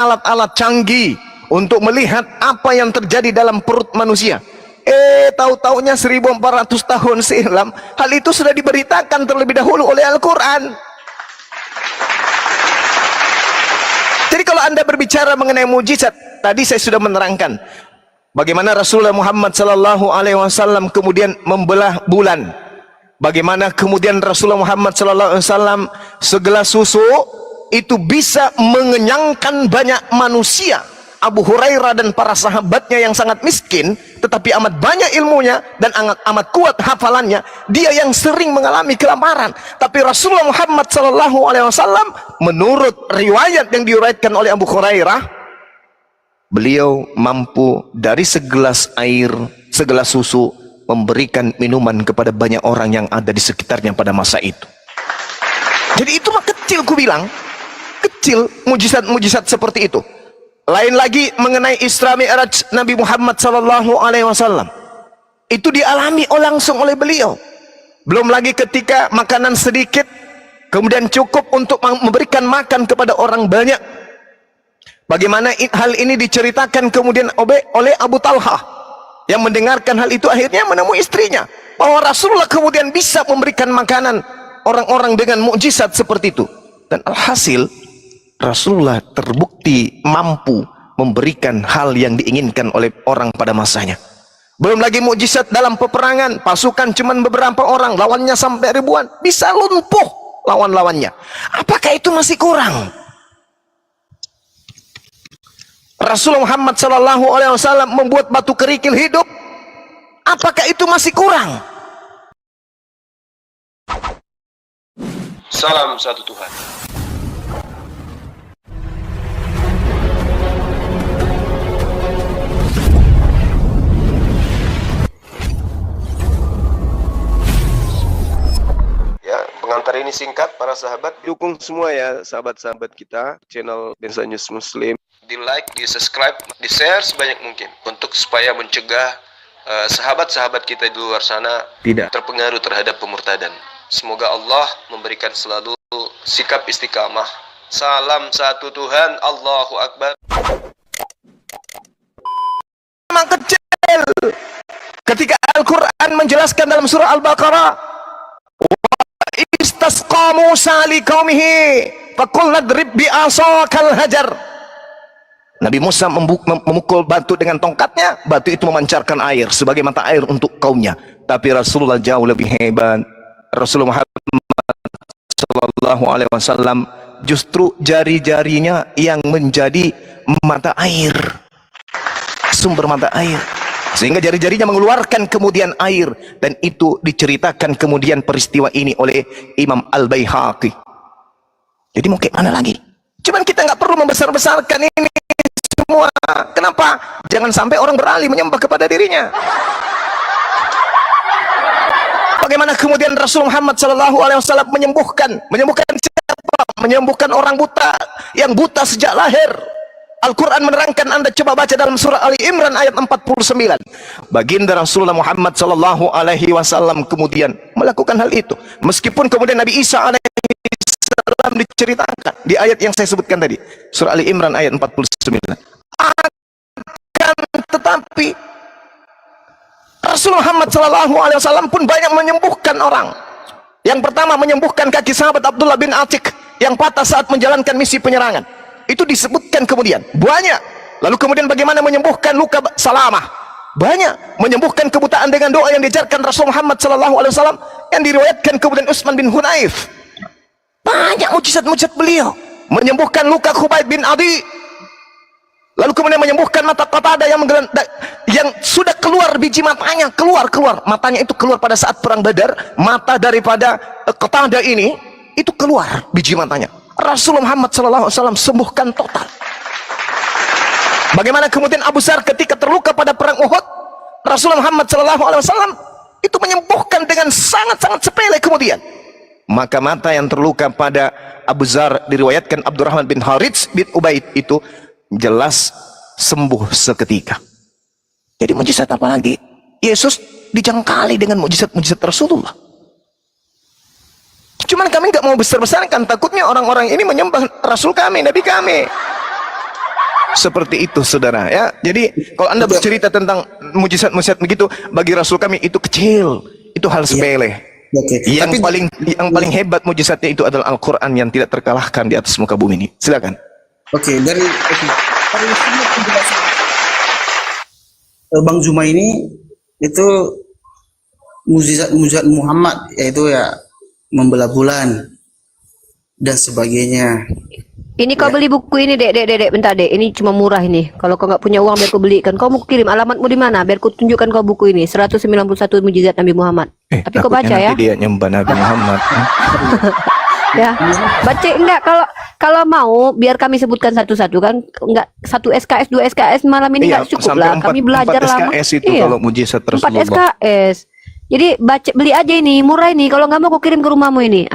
alat-alat canggih untuk melihat apa yang terjadi dalam perut manusia. Tahu-taunya 1400 tahun silam hal itu sudah diberitakan terlebih dahulu oleh Al-Quran. Jadi kalau Anda berbicara mengenai mujizat, tadi saya sudah menerangkan bagaimana Rasulullah Muhammad sallallahu alaihi wasallam kemudian membelah bulan. Bagaimana kemudian Rasulullah Muhammad sallallahu alaihi wasallam segelas susu itu bisa mengenyangkan banyak manusia. Abu Hurairah dan para sahabatnya yang sangat miskin tetapi amat banyak ilmunya dan amat kuat hafalannya, dia yang sering mengalami kelaparan, tapi Rasulullah Muhammad sallallahu alaihi wasallam menurut riwayat yang diriwayatkan oleh Abu Hurairah, beliau mampu dari segelas air, segelas susu memberikan minuman kepada banyak orang yang ada di sekitarnya pada masa itu. Jadi itu mah kecil, ku bilang kecil mujizat-mujizat seperti itu. Lain lagi mengenai Isra Mi'raj Nabi Muhammad sallallahu alaihi wasallam. Itu dialami langsung oleh beliau. Belum lagi ketika makanan sedikit kemudian cukup untuk memberikan makan kepada orang banyak. Bagaimana hal ini diceritakan kemudian oleh Abu Talha yang mendengarkan hal itu akhirnya menemui istrinya bahwa Rasulullah kemudian bisa memberikan makanan orang-orang dengan mukjizat seperti itu. Dan alhasil Rasulullah terbukti mampu memberikan hal yang diinginkan oleh orang pada masanya. Belum lagi mukjizat dalam peperangan, pasukan cuman beberapa orang, lawannya sampai ribuan, bisa lumpuh lawan-lawannya. Apakah itu masih kurang? Rasulullah Muhammad sallallahu alaihi wasallam membuat batu kerikil hidup. Apakah itu masih kurang? Salam satu Tuhan. Pengantar ini singkat, para sahabat dukung semua ya, sahabat-sahabat kita channel Densa News Muslim, di like, di subscribe, di share sebanyak mungkin untuk supaya mencegah sahabat-sahabat kita di luar sana tidak terpengaruh terhadap pemurtadan. Semoga Allah memberikan selalu sikap istiqamah. Salam satu Tuhan, Allahu Akbar. Memang kecil. Ketika Al-Quran menjelaskan dalam surah Al-Baqarah, istasqa Musa liqaumihi faqul nadrib bi'asakal hajar. Nabi Musa memukul batu dengan tongkatnya, batu itu memancarkan air sebagai mata air untuk kaumnya. Tapi Rasulullah jauh lebih hebat. Rasulullah Muhammad sallallahu alaihi wasallam justru jari-jarinya yang menjadi mata air, sumber mata air, sehingga jari-jarinya mengeluarkan kemudian air. Dan itu diceritakan kemudian peristiwa ini oleh Imam Al-Baihaqi. Jadi mau kayak mana lagi? Cuman kita nggak perlu membesar-besarkan ini semua. Kenapa? Jangan sampai orang beralih menyembah kepada dirinya. Bagaimana kemudian Rasul Muhammad sallallahu alaihi wasallam menyembuhkan siapa? Menyembuhkan orang buta yang buta sejak lahir. Al-Quran menerangkan, Anda coba baca dalam surah Ali Imran ayat 49. Baginda Rasulullah Muhammad sallallahu alaihi wasallam kemudian melakukan hal itu. Meskipun kemudian Nabi Isa alaihi salam diceritakan di ayat yang saya sebutkan tadi, surah Ali Imran ayat 49. Akan tetapi Rasulullah Muhammad sallallahu alaihi wasallam pun banyak menyembuhkan orang. Yang pertama, menyembuhkan kaki sahabat Abdullah bin Atik yang patah saat menjalankan misi penyerangan. Itu disebutkan kemudian banyak. Lalu kemudian bagaimana menyembuhkan luka Salamah, banyak. Menyembuhkan kebutaan dengan doa yang diajarkan Rasul Muhammad sallallahu alaihi wasallam yang diriwayatkan kemudian Utsman bin Hunayf. Banyak mujizat-mujizat beliau. Menyembuhkan luka Khubayb bin Adi. Lalu kemudian menyembuhkan mata Qatadah yang sudah keluar biji matanya, keluar matanya itu keluar pada saat perang Badar. Mata daripada Qatadah ini itu keluar biji matanya. Rasulullah Muhammad SAW sembuhkan total. Bagaimana kemudian Abu Zar ketika terluka pada perang Uhud, Rasulullah Muhammad SAW itu menyembuhkan dengan sangat-sangat sepele kemudian. Maka mata yang terluka pada Abu Zar diriwayatkan Abdurrahman bin Harits bin Ubaid itu jelas sembuh seketika. Jadi mujizat apa lagi? Yesus dijangkali dengan mujizat-mujizat Rasulullah. Cuman kami nggak mau besar-besarkan, takutnya orang-orang ini menyembah Rasul kami, Nabi kami. seperti itu, saudara. Ya, jadi kalau Anda bercerita tentang mujizat-mujizat begitu, bagi Rasul kami itu kecil, itu hal sepele. Oke. Yang Tapi paling hebat mujizatnya itu adalah Al-Quran yang tidak terkalahkan di atas muka bumi ini. Silakan. dari semua penjelasan Bang Zuma ini itu mujizat Muhammad, yaitu ya membelah bulan dan sebagainya. Ini kau beli buku ini, dek, bentar dek. Ini cuma murah ini. Kalau kau nggak punya uang, biar kau belikan. Kau mau kirim alamatmu di mana? Biar kau tunjukkan kau buku ini. 191 mujizat Nabi Muhammad. Tapi kau baca ya. Nanti dia nyembah Nabi Muhammad. Ya, baca enggak. Kalau mau, biar kami sebutkan satu-satu kan. Enggak 1 SKS, 2 SKS malam ini nggak cukup lah. Kami belajar 4 lama. SKS itu kalau mujizat 4 Rasulullah. SKS. Jadi beli aja ini, murah ini. Kalau nggak mau aku kirim ke rumahmu ini.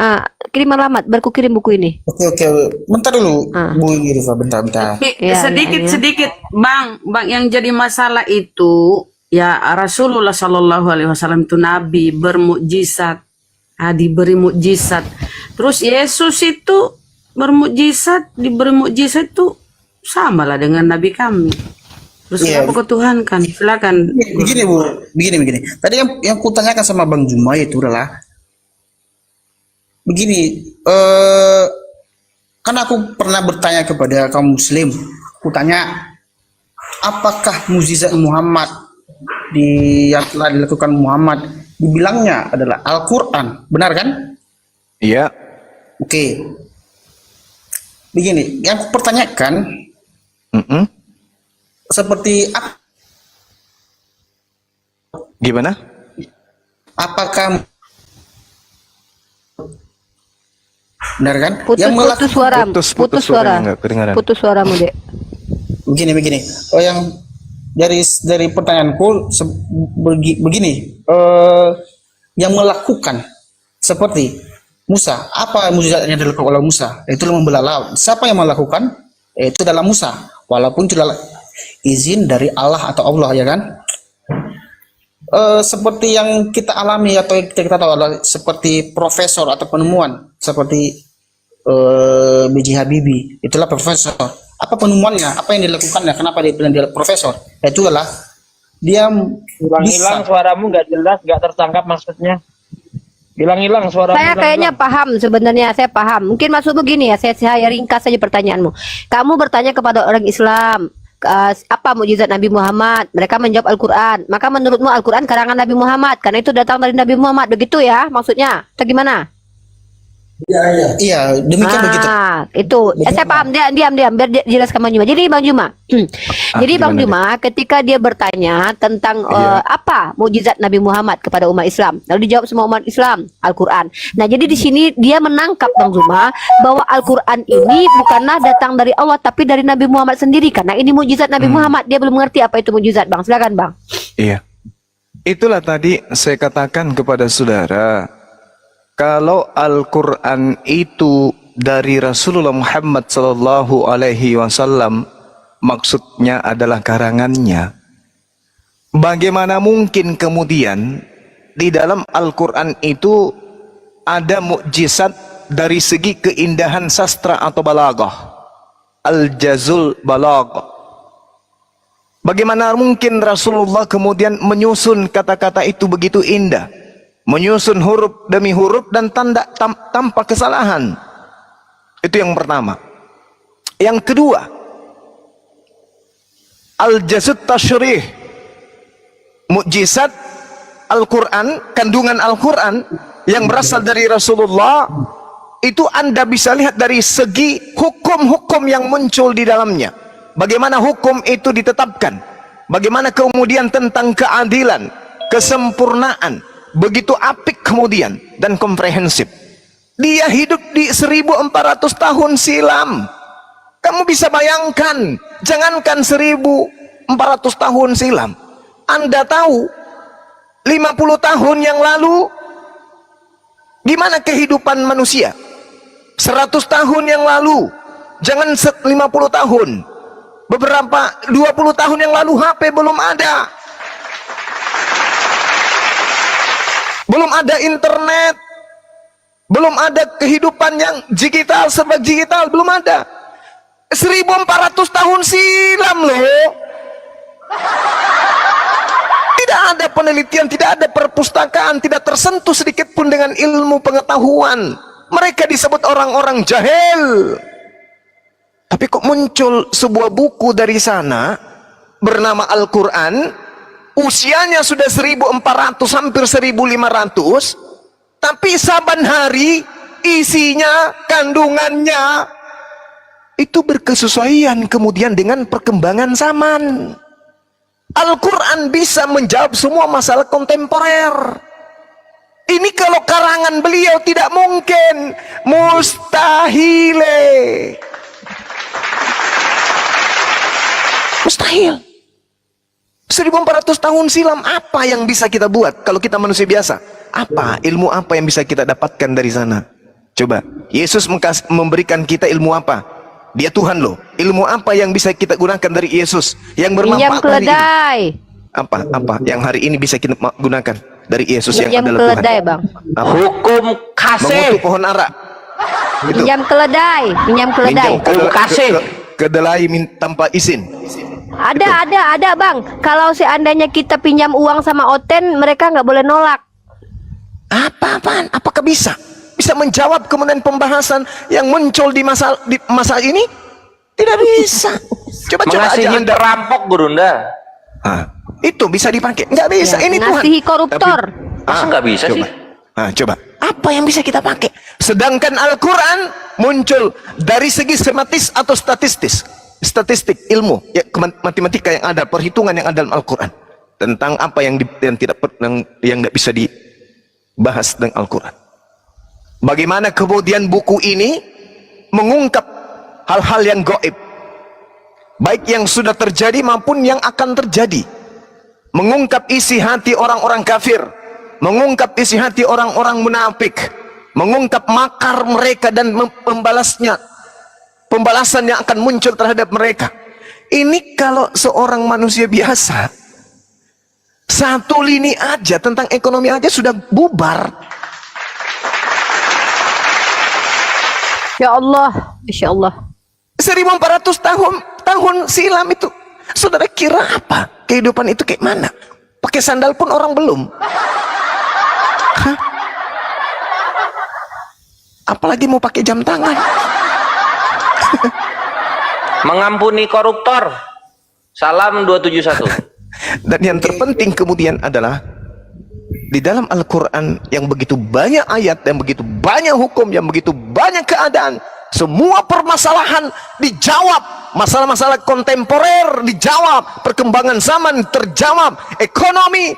Kirim alamat, biar aku kirim buku ini. Oke. Bentar dulu, Bu Rifa, bentar. Sedikit, Bang, yang jadi masalah itu ya Rasulullah Shallallahu Alaihi Wasallam itu Nabi bermukjizat, diberi mukjizat. Terus Yesus itu bermukjizat, diberi mukjizat itu sama lah dengan Nabi kami. Terus kenapa kau Tuhan kan? Silakan. Begini Bu, begini. Tadi yang kutanyakan sama Bang Juma itu adalah begini, kan aku pernah bertanya kepada kaum muslim, kutanya apakah mukjizat Muhammad yang telah dilakukan Muhammad dibilangnya adalah Al-Quran, benar kan? Iya. Oke. Begini, yang aku pertanyakan seperti apa? Gimana? Apakah benar kan? Putus suara. Putus suara. Enggak kedengaran. Putus suaramu, dek. Begini. Yang dari pertanyaanku begini, yang melakukan seperti Musa, apa mujizat yang dilakukan oleh Musa? Itu membelah laut. Siapa yang melakukan? Itu adalah Musa. Walaupun itu adalah izin dari Allah atau Allah, ya kan? Seperti yang kita alami atau kita tahu adalah seperti profesor atau penemuan seperti B.J. Habibie, itulah profesor. Apa penemuannya? Apa yang dilakukannya? Kenapa dia bilang dia profesor? Itu adalah dia hilang suaramu, nggak jelas, nggak tertangkap maksudnya. Hilang suaramu. Saya kayaknya paham sebenarnya, saya paham. Mungkin maksudmu gini ya, saya ringkas saja pertanyaanmu. Kamu bertanya kepada orang Islam, apa mukjizat Nabi Muhammad? Mereka menjawab Al-Quran. Maka menurutmu Al-Quran karangan Nabi Muhammad, karena itu datang dari Nabi Muhammad, begitu ya maksudnya? Atau gimana? Iya, demikian begitu. Itu saya paham. Diam biar jelaskan Bang Juma. Jadi Bang Juma, Bang Juma ketika dia bertanya tentang apa mukjizat Nabi Muhammad kepada umat Islam, lalu dijawab semua umat Islam Al-Quran. Nah, jadi di sini dia menangkap Bang Juma bahwa Al-Quran ini bukanlah datang dari Allah, tapi dari Nabi Muhammad sendiri, karena ini mukjizat Nabi Muhammad. Dia belum mengerti apa itu mukjizat, Bang. Silakan, Bang. Iya. Itulah tadi saya katakan kepada saudara, kalau Al-Quran itu dari Rasulullah Muhammad Sallallahu Alaihi Wasallam, maksudnya adalah karangannya. Bagaimana mungkin kemudian di dalam Al-Quran itu ada mukjizat dari segi keindahan sastra atau balaghah, al-jazul balaghah? Bagaimana mungkin Rasulullah kemudian menyusun kata-kata itu begitu indah, menyusun huruf demi huruf dan tanda tanpa kesalahan? Itu yang pertama. Yang kedua, al-jazut tasyrih, mukjizat Al-Quran, kandungan Al-Quran yang berasal dari Rasulullah, itu Anda bisa lihat dari segi hukum-hukum yang muncul di dalamnya. Bagaimana hukum itu ditetapkan, bagaimana kemudian tentang keadilan, kesempurnaan, begitu apik kemudian dan komprehensif. Dia hidup di 1400 tahun silam. Kamu bisa bayangkan, jangankan 1400 tahun silam, Anda tahu 50 tahun yang lalu gimana kehidupan manusia? 100 tahun yang lalu, jangan 50 tahun, beberapa 20 tahun yang lalu HP belum ada. Belum ada internet, belum ada kehidupan yang digital, serba digital, belum ada. 1400 tahun silam loh. Tidak ada penelitian, tidak ada perpustakaan, tidak tersentuh sedikit pun dengan ilmu pengetahuan. Mereka disebut orang-orang jahil. Tapi kok muncul sebuah buku dari sana bernama Al-Quran, usianya sudah 1400 hampir 1500, tapi saban hari isinya, kandungannya itu berkesesuaian kemudian dengan perkembangan zaman. Al-Quran bisa menjawab semua masalah kontemporer. Ini kalau karangan beliau tidak mungkin, mustahil. Mustahil. 1400 tahun silam apa yang bisa kita buat kalau kita manusia biasa? Apa ilmu apa yang bisa kita dapatkan dari sana? Coba, Yesus memberikan kita ilmu apa? Dia Tuhan loh. Ilmu apa yang bisa kita gunakan dari Yesus yang Minjam bermanfaat hari ini? keledai. Apa yang hari ini bisa kita gunakan dari Yesus yang Minjam adalah keledai, Tuhan? Bang. Apa? Hukum kasih. Mengutuk pohon ara. Itu. Minjam keledai. Minjam keledai. Kasih. Kedelai tanpa izin. Ada, Bang. Kalau seandainya kita pinjam uang sama Oten, mereka nggak boleh nolak. Apaan? Apakah bisa? Bisa menjawab kemudian pembahasan yang muncul di masa ini? Tidak bisa. Coba aja Mengasihi Anda. perampok, Gurunda. Itu bisa dipakai? Nggak bisa. Ya, Ini Tuhan. ngasihi koruptor. Masa nggak bisa coba. sih? Coba. Apa yang bisa kita pakai? Sedangkan Al-Quran muncul dari segi skematis atau statistik ilmu, ya, matematika yang ada, perhitungan yang ada dalam Al-Quran tentang apa yang tidak bisa dibahas dengan Al-Quran. Bagaimana kemudian buku ini mengungkap hal-hal yang gaib, baik yang sudah terjadi maupun yang akan terjadi, mengungkap isi hati orang-orang kafir, mengungkap isi hati orang-orang munafik, mengungkap makar mereka dan pembalasan yang akan muncul terhadap mereka. Ini kalau seorang manusia biasa, satu lini aja tentang ekonomi aja sudah bubar. Ya Allah, Insya Allah. 1400 tahun silam itu. Saudara kira apa? Kehidupan itu kayak mana? Pakai sandal pun orang belum. Hah? Apalagi mau pakai jam tangan. Mengampuni koruptor. Salam 271. Dan yang terpenting kemudian adalah di dalam Al-Quran yang begitu banyak ayat, yang begitu banyak hukum, yang begitu banyak keadaan, semua permasalahan dijawab, masalah-masalah kontemporer dijawab, perkembangan zaman terjawab, ekonomi,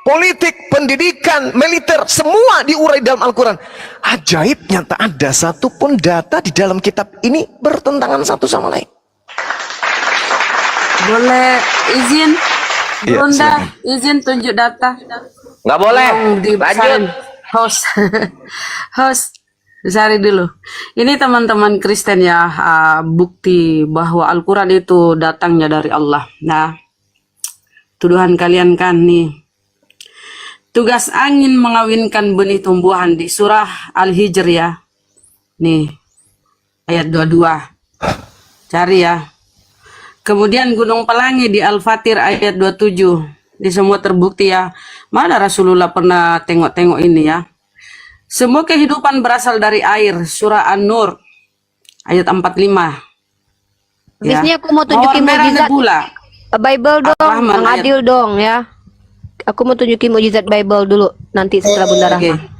politik, pendidikan, militer, semua diurai dalam Al-Quran. Ajaibnya tak ada satupun data di dalam kitab ini bertentangan satu sama lain. Boleh izin? Iya, Bunda, silakan. izin tunjuk data. Nggak boleh. Tolong dibesarin. Lanjut. Host, besari dulu. Ini teman-teman Kristen ya, bukti bahwa Al-Quran itu datangnya dari Allah. Nah, tuduhan kalian kan nih. Tugas angin mengawinkan benih tumbuhan di surah Al-Hijr ya. Nih, ayat 22. Cari ya. Kemudian Gunung Pelangi di Al-Fatir ayat 27. Di semua terbukti ya. Mana Rasulullah pernah tengok-tengok ini ya. Semua kehidupan berasal dari air. Surah An-Nur ayat 45. Habis ini aku mau Mawar tunjukin merah mukjizat nebula. Bible dong, Ar-Rahman Bang ayat- Adil dong ya. Aku mau tunjukin mukjizat Bible dulu nanti setelah Bunda Oke. Rahma.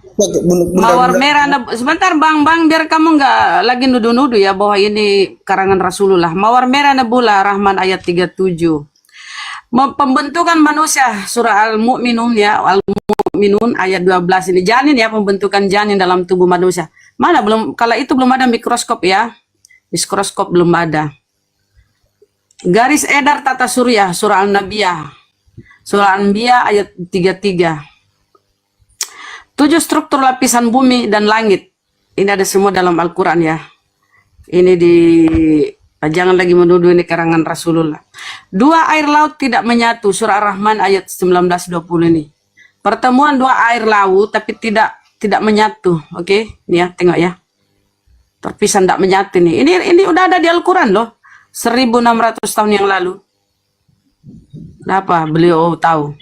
Mawar merah sebentar bang biar kamu nggak lagi nuduh-nuduh ya bahwa ini karangan Rasulullah. Mawar merah nebula Rahman ayat 37. Pembentukan manusia surah Al-Mu'minun ya, Al-Mu'minun ayat 12 ini janin ya, pembentukan janin dalam tubuh manusia. Mana belum, kalau itu belum ada mikroskop ya. Mikroskop belum ada. Garis edar tata surya surah Al-Nabiyah. Surah Al-Anbiya ayat 33. 7 struktur lapisan bumi dan langit. Ini ada semua dalam Al-Quran ya. Ini jangan lagi menuduh ini karangan Rasulullah. 2 air laut tidak menyatu. Surah Ar-Rahman ayat 19-20 ini. Pertemuan 2 air laut tapi tidak menyatu. Oke, ini ya, tengok ya. Terpisah tidak menyatu nih. Ini udah ada di Al-Quran loh. 1600 tahun yang lalu. Kenapa beliau tahu?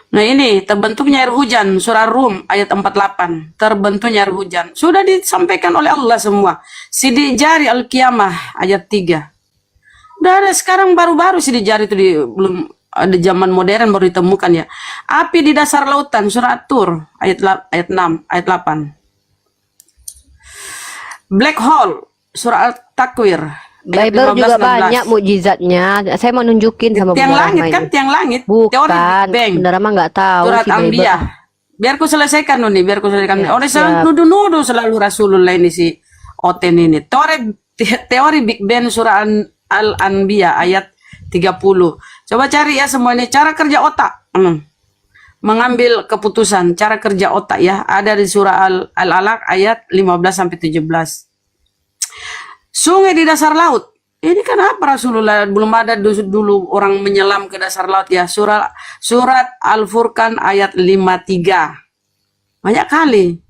Nah ini terbentuknya air hujan, surah Rum ayat 48. Terbentuknya air hujan. Sudah disampaikan oleh Allah semua. Sidik jari Al-Qiyamah ayat 3. Udah ada sekarang baru-baru sidik jari itu belum ada zaman modern baru ditemukan ya. Api di dasar lautan surah At-Tur ayat 6 ayat 8. Black hole surah Al-Takwir ayat Bible 15, juga 16. banyak mukjizatnya. Saya mau nunjukin sama Tiang Bunda langit Rahma kan, ini. tiang langit. Teori Bukan, Big Bang. Bunda Rahma nggak tahu Surat si Bible. Anbiya. Biar ku selesaikan nih, biar ku selesaikan. Ya, Orang selalu siap. nuduh-nuduh selalu Rasulullah ini si Oten ini. Teori Big Bang surah Al-Anbiya ayat 30. Coba cari ya semua ini cara kerja otak. Mengambil keputusan, cara kerja otak ya. Ada di surah Al-Alaq ayat 15 sampai 17. Sungai di dasar laut. Ini kenapa Rasulullah belum ada dulu orang menyelam ke dasar laut ya. Surat Al-Furqan ayat 53. Banyak kali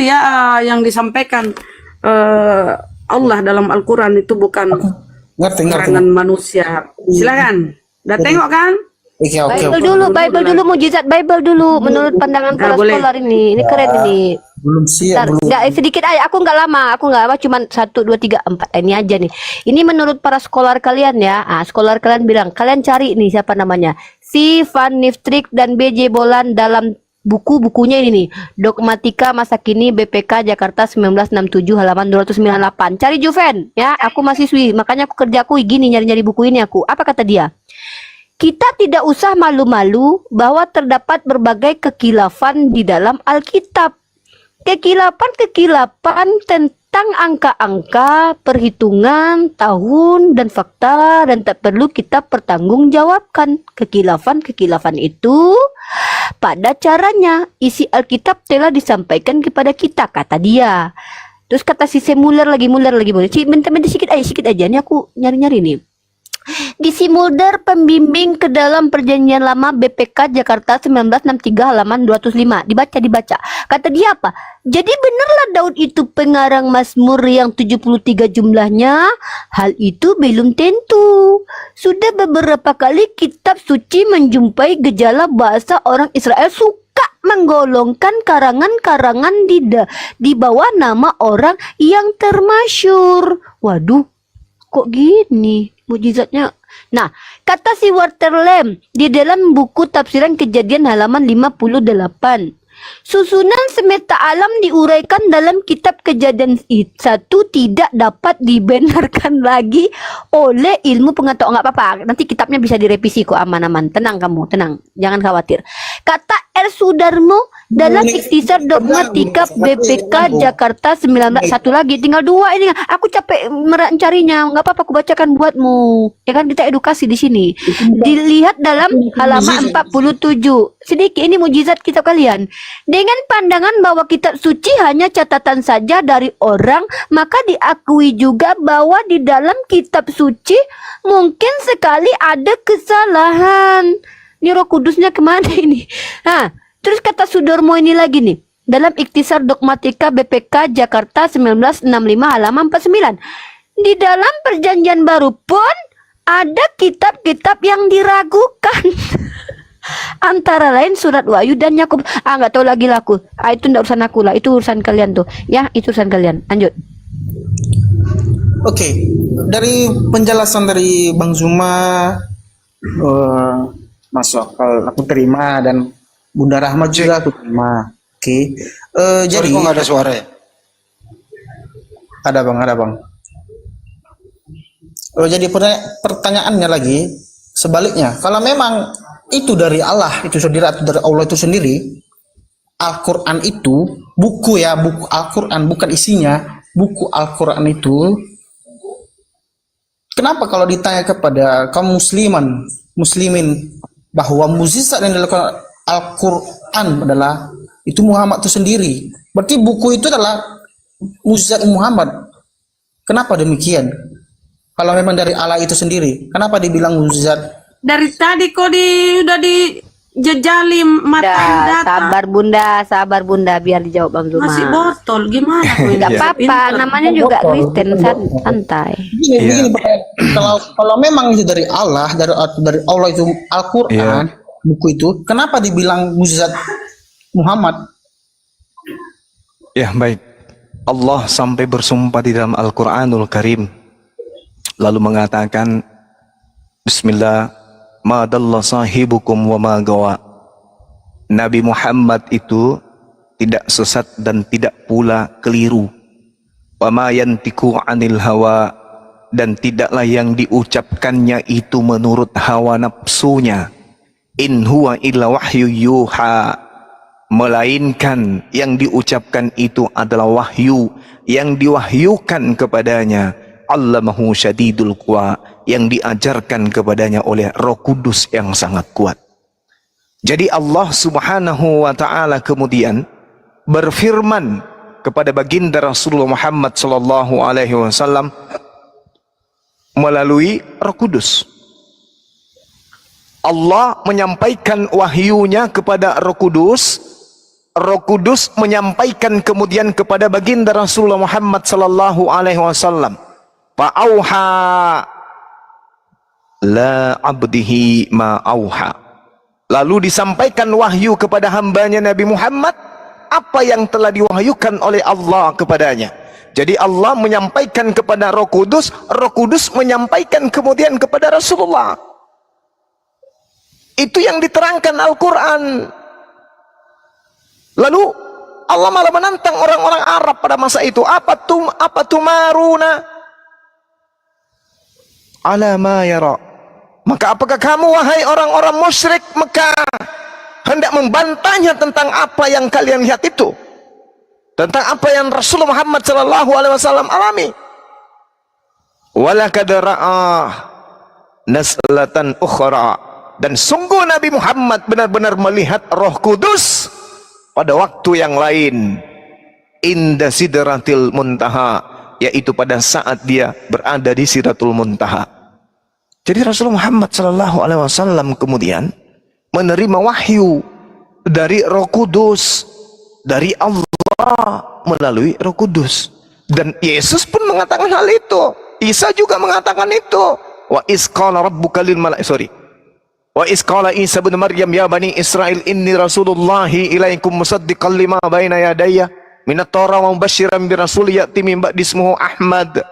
ya yang disampaikan Allah dalam Al-Quran itu bukan Ngerti. karangan manusia. Silakan. Udah tengok kan? Oke. Bible dulu, mukjizat Bible dulu. Menurut pandangan para boleh. scholar ini keren ini. Belum siap, belum. Nggak, sedikit aja. Aku nggak lama, cuma 1, 2, 3, 4 ini aja nih. Ini menurut para scholar kalian ya. Scholar kalian bilang, kalian cari nih siapa namanya, si Van Niftrik dan B.J. Bolan dalam bukunya ini nih, Dogmatika Masa Kini BPK Jakarta 1967 halaman 298. Cari Juven ya. Aku mahasiswi, makanya aku kerjaku gini nyari-nyari buku ini aku. Apa kata dia? Kita tidak usah malu-malu bahwa terdapat berbagai kekilafan di dalam Alkitab. Kekilapan tentang angka-angka, perhitungan, tahun, dan fakta, dan tak perlu kita pertanggungjawabkan. Kekilafan itu pada caranya. Isi Alkitab telah disampaikan kepada kita, kata dia. Terus kata si Muller lagi. Bentar sedikit aja. Ini aku nyari-nyari nih. Di si Mulder, pembimbing ke dalam perjanjian lama BPK Jakarta 1963 halaman 205. Dibaca. Kata dia apa? Jadi benarlah Daud itu pengarang Mazmur yang 73 jumlahnya? Hal itu belum tentu. Sudah beberapa kali kitab suci menjumpai gejala bahasa orang Israel suka menggolongkan karangan-karangan di bawah nama orang yang termasyur. Waduh, kok gini mukjizatnya? Nah, kata si Walter Lamb di dalam buku tafsiran Kejadian halaman 58, susunan semesta alam diuraikan dalam kitab Kejadian 1 tidak dapat dibenarkan lagi oleh ilmu pengetahuan. Nggak apa-apa, nanti kitabnya bisa direvisi kok, aman-aman. Tenang kamu, tenang, jangan khawatir. Kata R. Sudarmo dalam Ikhtisar Dogmatika BPK Jakarta 19, satu lagi, tinggal 2 ini. Aku capek mencarinya, nggak apa-apa, aku bacakan buatmu. Ya kan, kita edukasi di sini. Dilihat dalam halaman 47. Sedikit ini mujizat kitab kalian. Dengan pandangan bahwa kitab suci hanya catatan saja dari orang, maka diakui juga bahwa di dalam kitab suci mungkin sekali ada kesalahan. Ini Roh Kudusnya kemana ini? Nah, terus kata Sudarmo ini lagi nih, dalam Ikhtisar Dogmatika BPK Jakarta 1965 halaman 49. Di dalam perjanjian baru pun ada kitab-kitab yang diragukan. Antara lain surat Wahyu dan Yakub. Nggak tahu lagi lah aku. Itu nggak urusan aku lah, itu urusan kalian tuh. Ya, itu urusan kalian. Lanjut. Oke, dari penjelasan dari Bang Zuma masuk akal, aku terima, dan Bunda Rahmat juga aku terima. Oke, jadi kok nggak ada suara ya? Ada bang. Jadi pertanyaannya lagi sebaliknya, kalau memang itu dari Allah itu sendiri atau dari Allah itu sendiri, Al-Quran itu buku Al-Quran, bukan isinya, buku Al-Quran itu. Kenapa kalau ditanya kepada kaum muslimin bahwa mukjizat yang dilakukan Al-Quran adalah itu Muhammad itu sendiri, berarti buku itu adalah mukjizat Muhammad. Kenapa demikian? Kalau memang dari Allah itu sendiri, kenapa dibilang mukjizat? Dari tadi kok udah jejali mata yang Dah, data. sabar bunda, biar dijawab Bang Zuma. Masih botol gimana? Gak apa-apa, namanya juga Kristen, santai. Begini, Pak. Kalau memang itu dari Allah, dari Allah itu Al-Quran, buku itu, kenapa dibilang mukjizat Muhammad? Ya, baik. Allah sampai bersumpah di dalam Al-Quranul Karim, lalu mengatakan, Bismillah, ma dalla sahibukum wa ma gawa. Nabi Muhammad itu tidak sesat dan tidak pula keliru. Wa ma yantiku anil hawa, dan tidaklah yang diucapkannya itu menurut hawa nafsunya. In huwa illa wahyu yuha, melainkan yang diucapkan itu adalah wahyu yang diwahyukan kepadanya. Allamahu syadidul quwa, yang diajarkan kepadanya oleh Roh Kudus yang sangat kuat. Jadi Allah Subhanahu wa taala kemudian berfirman kepada baginda Rasulullah Muhammad sallallahu alaihi wasallam melalui Roh Kudus. Allah menyampaikan wahyunya kepada Roh Kudus. Roh Kudus menyampaikan kemudian kepada baginda Rasulullah Muhammad sallallahu alaihi wasallam. Fa'auha la abdihi ma auha. Lalu disampaikan wahyu kepada hambanya Nabi Muhammad apa yang telah diwahyukan oleh Allah kepadanya. Jadi Allah menyampaikan kepada Roh Kudus menyampaikan kemudian kepada Rasulullah. Itu yang diterangkan Al-Quran. Lalu Allah malah menantang orang-orang Arab pada masa itu. Apa tumaruna ala ma yara. Maka apakah kamu wahai orang-orang musyrik Mekah hendak membantahnya tentang apa yang kalian lihat itu, tentang apa yang Rasulullah Muhammad sallallahu alaihi wasallam alami? Walaqad ra'ah naslatan ukhra, dan sungguh Nabi Muhammad benar-benar melihat Roh Kudus pada waktu yang lain, inda sidratil muntaha, yaitu pada saat dia berada di Sidratul Muntaha. Jadi Rasulullah Muhammad sallallahu alaihi wasallam kemudian menerima wahyu dari Roh Kudus, dari Allah melalui Roh Kudus. Dan Yesus pun mengatakan hal itu. Isa juga mengatakan itu. Wa iz qala rabbuka lil malaikati, wa iz qala Isa bin Maryam ya bani Israil inni rasulullahi ilaikum musaddiqan lima baina yadayya minat Torah wa mubasysyiran bi rasul ya'ti min ba'di ismuhu Ahmad.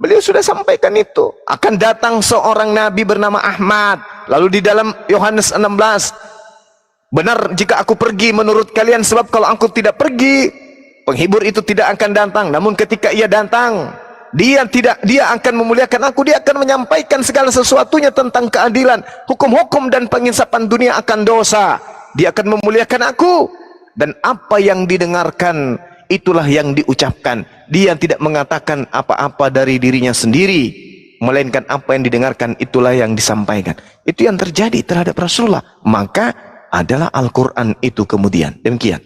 Beliau sudah sampaikan itu. Akan datang seorang nabi bernama Ahmad. Lalu di dalam Yohanes 16, benar jika aku pergi menurut kalian, sebab kalau aku tidak pergi, penghibur itu tidak akan datang. Namun ketika ia datang, dia akan memuliakan aku. Dia akan menyampaikan segala sesuatunya tentang keadilan, hukum-hukum dan penginsapan dunia akan dosa. Dia akan memuliakan aku, dan apa yang didengarkan itulah yang diucapkan. Dia tidak mengatakan apa-apa dari dirinya sendiri, melainkan apa yang didengarkan itulah yang disampaikan. Itu yang terjadi terhadap Rasulullah. Maka adalah Al-Quran itu kemudian. Demikian.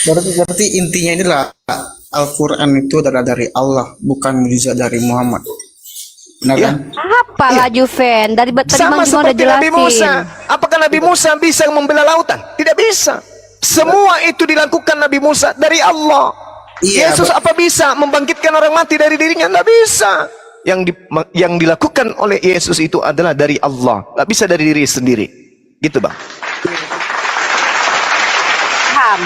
Berarti intinya inilah Al-Quran itu adalah dari Allah, bukan mukjizat dari Muhammad. Benar Ya. kan? Apa laju fan? Dari tadi Sama Bang Zuma udah seperti Nabi Musa. jelasin. Apakah Nabi Musa bisa membelah lautan? Tidak bisa. Semua itu dilakukan Nabi Musa dari Allah. Iya, Yesus apa bisa membangkitkan orang mati dari dirinya? Tidak bisa. Yang dilakukan oleh Yesus itu adalah dari Allah. Tidak bisa dari diri sendiri. Gitu Bang. Paham.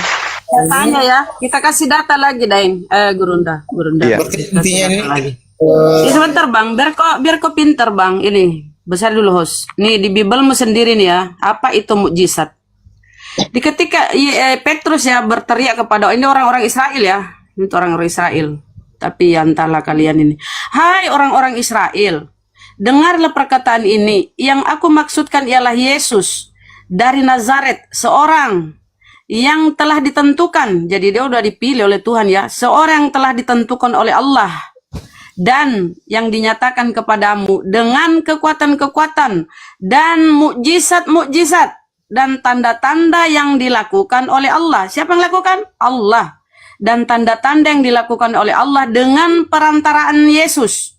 Saya tanya ya, kita kasih data lagi, Daeng. Gurunda. Iya. Berarti intinya ini Lagi. Sebentar Bang, biar kau pinter Bang. Ini besar dulu host. Nih di Bibelmu sendiri nih ya, apa itu mukjizat? Di ketika Petrus ya berteriak kepada ini orang-orang Israel ya, itu orang-orang Israel. Tapi antara kalian ini, hai orang-orang Israel, dengarlah perkataan ini. Yang aku maksudkan ialah Yesus dari Nazaret, seorang yang telah ditentukan. Jadi dia udah dipilih oleh Tuhan ya, seorang yang telah ditentukan oleh Allah dan yang dinyatakan kepadamu dengan kekuatan-kekuatan dan mukjizat-mukjizat dan tanda-tanda yang dilakukan oleh Allah. Siapa yang lakukan? Allah. Dan tanda-tanda yang dilakukan oleh Allah dengan perantaraan Yesus.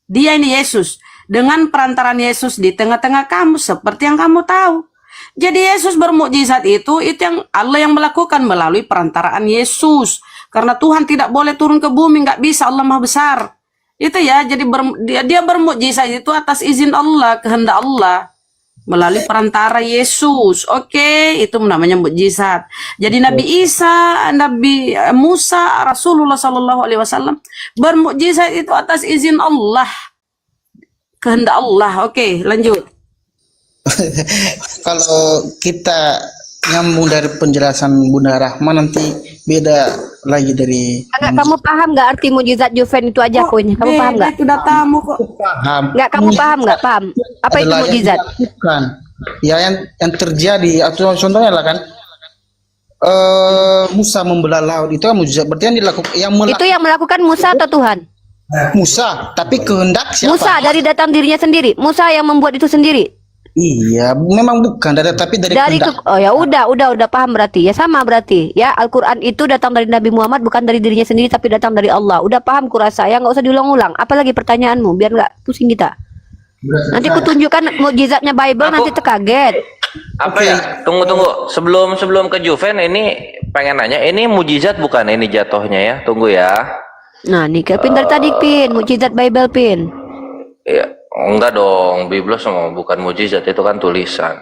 Dia ini Yesus. dengan perantaraan Yesus di tengah-tengah kamu seperti yang kamu tahu. Jadi Yesus bermukjizat itu yang Allah yang melakukan melalui perantaraan Yesus. Karena Tuhan tidak boleh turun ke bumi, nggak bisa, Allah Maha Besar. Itu ya, jadi dia bermukjizat itu atas izin Allah, kehendak Allah melalui perantara Yesus. Oke, itu namanya mukjizat. Jadi Nabi Isa, Nabi Musa, Rasulullah Shallallahu Alaihi Wasallam bermukjizat itu atas izin Allah, kehendak Allah. Oke, lanjut. Kalau kita nyambung dari penjelasan Bunda Rahma nanti beda lagi dari Enggak, kamu paham nggak arti mujizat Juven itu aja poinnya? Kamu paham nggak? Itu tamu kok. paham. Nggak, kamu paham nggak? Paham? Apa itu Adalah yang mujizat? dilakukan. Ya yang terjadi atau contohnya lah kan Musa membelah laut itu kan mujizat. Berarti yang dilakukan Itu yang melakukan Musa atau Tuhan? Musa, tapi kehendak siapa? Musa dari datang dirinya sendiri. Musa yang membuat itu sendiri. Iya, memang bukan tapi dari kehendak. Oh ya udah paham berarti. Ya sama berarti. Ya Al-Qur'an itu datang dari Nabi Muhammad, bukan dari dirinya sendiri tapi datang dari Allah. Udah paham kurasa ya, nggak usah diulang-ulang. Apalagi pertanyaanmu biar nggak pusing kita. Nanti ku tunjukkan mukjizatnya Bible, nanti terkaget. Apa ya? Tunggu. Sebelum ke Juven ini pengen nanya, ini mujizat bukan ini jatuhnya ya? Tunggu ya. Nah, nih Pin dari tadi Pin, mukjizat Bible Pin. Ya, enggak dong, Biblos sama bukan mujizat, itu kan tulisan.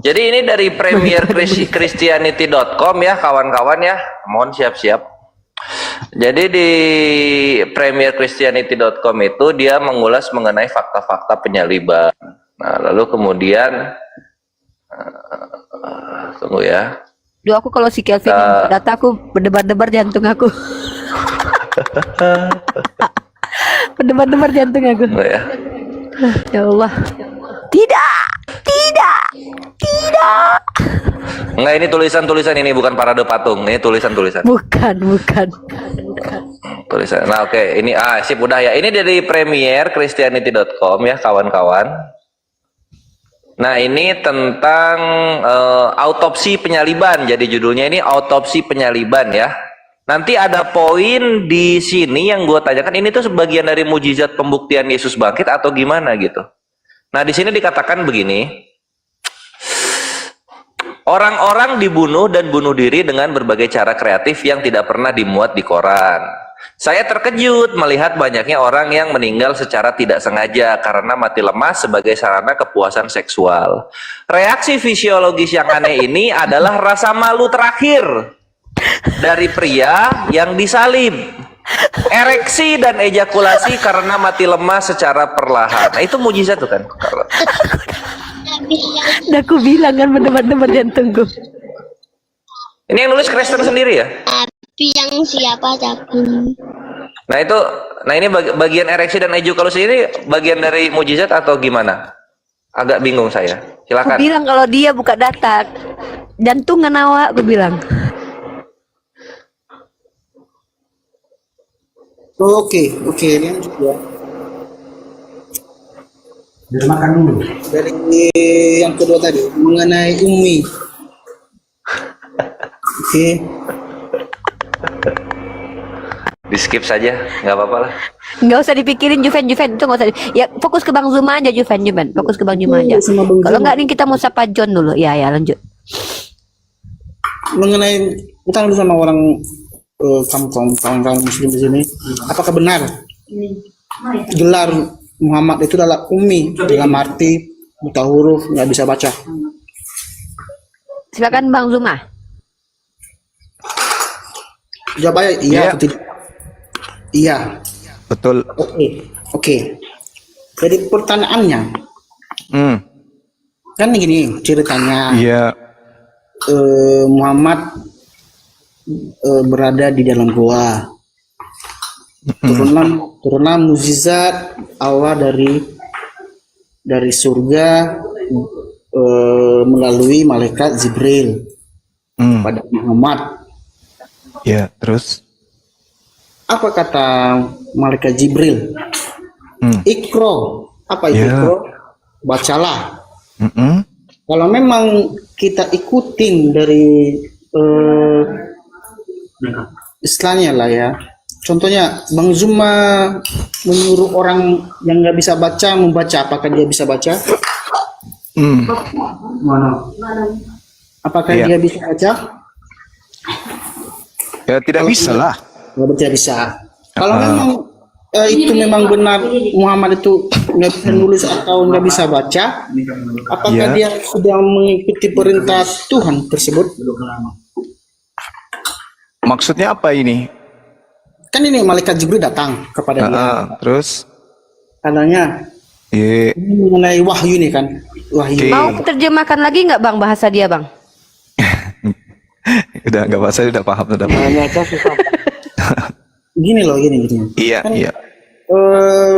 Jadi ini dari Premier Christianity.com ya kawan-kawan ya, mohon siap-siap. Jadi di Premier Christianity.com itu dia mengulas mengenai fakta-fakta penyaliban. Nah, lalu kemudian tunggu ya. Duh, aku kalau si Kelvin data aku berdebar-debar jantung aku. Berdebar-debar jantung aku. Tunggu ya. Ya Allah. Tidak. Enggak, ini tulisan-tulisan, ini bukan parade patung, ini tulisan-tulisan. Bukan. Tulisan. Nah, oke, ini sip udah ya. Ini dari Premier Christianity.com ya, kawan-kawan. Nah, ini tentang autopsi penyaliban. Jadi judulnya ini autopsi penyaliban ya. Nanti ada poin di sini yang gue tanyakan, ini tuh sebagian dari mujizat pembuktian Yesus bangkit atau gimana gitu. Nah, di sini dikatakan begini. Orang-orang dibunuh dan bunuh diri dengan berbagai cara kreatif yang tidak pernah dimuat di koran. Saya terkejut melihat banyaknya orang yang meninggal secara tidak sengaja karena mati lemas sebagai sarana kepuasan seksual. Reaksi fisiologis yang aneh ini adalah rasa malu terakhir dari pria yang disalib, ereksi dan ejakulasi karena mati lemas secara perlahan. Nah, itu mujizat tuh kan. Udah aku bilang kan berdebar-debar jantungku. Ini yang nulis Kristen sendiri ya? Tapi yang siapa Jagung? Nah itu, ini bagian ereksi dan ejakulasi ini bagian dari mujizat atau gimana? Agak bingung saya. Silakan. Aku bilang kalau dia buka data jantungan awak, aku bilang. Oke, lanjut ya. Makan dulu. Dari yang kedua tadi mengenai Umi. Oke. Di skip saja, nggak apa-apa lah. Nggak usah dipikirin Juven itu nggak usah. Ya fokus ke Bang Zuma aja Juven. Fokus ke Bang Zuma aja. Kalau nggak nih kita mau sapa John dulu. Ya lanjut. Mengenai kita dulu sama orang kaum muslim di sini, apakah benar gelar Muhammad itu adalah Ummi dalam arti buta huruf, nggak bisa baca? Silakan Bang Zuma. Jawab iya Iya. atau tidak? Iya. Betul. Oke. Jadi pertanyaannya kan gini ceritanya. Iya. Muhammad berada di dalam goa. Turunan mukjizat Allah dari surga melalui malaikat Jibril pada Muhammad. Ya, terus Apa kata malaikat Jibril? Iqra. Apa itu Ya. Iqra? Bacalah. Kalau memang kita ikutin dari istilahnya lah ya, Contohnya Bang Zuma menyuruh orang yang nggak bisa baca membaca, apakah dia bisa baca? Apakah Iya. dia bisa baca? Ya tidak bisa lah. Tidak bisa. Kalau memang itu memang benar Muhammad itu nggak bisa nulis atau nggak bisa baca, apakah Ya. dia sudah mengikuti perintah Tuhan tersebut? Maksudnya apa ini? Kan ini malaikat Jibril datang kepada dia. Terus? Katanya Iya. ini mengenai wahyu ini kan, wahyu. Oke. Mau terjemahkan lagi nggak bang bahasa dia bang? Udah nggak bahasa, udah paham, udah paham. Gini loh, gini. Iya, Kan, iya.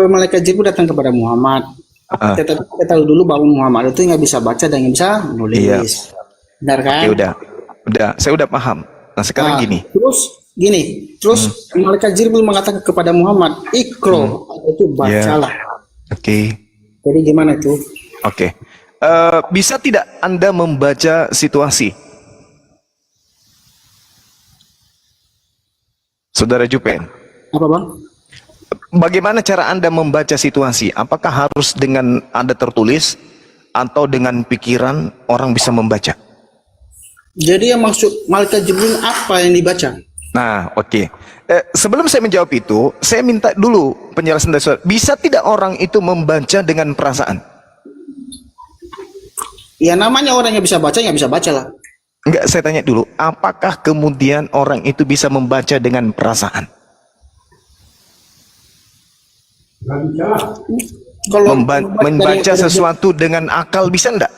Malaikat Jibril datang kepada Muhammad. Tetapi kita tahu dulu bahwa Muhammad itu nggak bisa baca dan nggak bisa nulis. Iya. Benar kan? Oke, udah. Saya udah paham. Nah sekarang gini. Terus malaikat Jibril mengatakan kepada Muhammad, Iqra, itu bacalah. Oke. Jadi gimana itu? Oke. Bisa tidak Anda membaca situasi? Saudara Jupen, Apa bang? bagaimana cara Anda membaca situasi? Apakah harus dengan ada tertulis atau dengan pikiran orang bisa membaca? Jadi yang maksud malaikat Jibril apa yang dibaca? Nah, oke. Sebelum saya menjawab itu, saya minta dulu penjelasan dari saudara. Bisa tidak orang itu membaca dengan perasaan? Ya namanya orang yang bisa baca, nggak bisa baca lah. Enggak, saya tanya dulu. Apakah kemudian orang itu bisa membaca dengan perasaan? Kalau Membaca sesuatu dengan akal bisa enggak?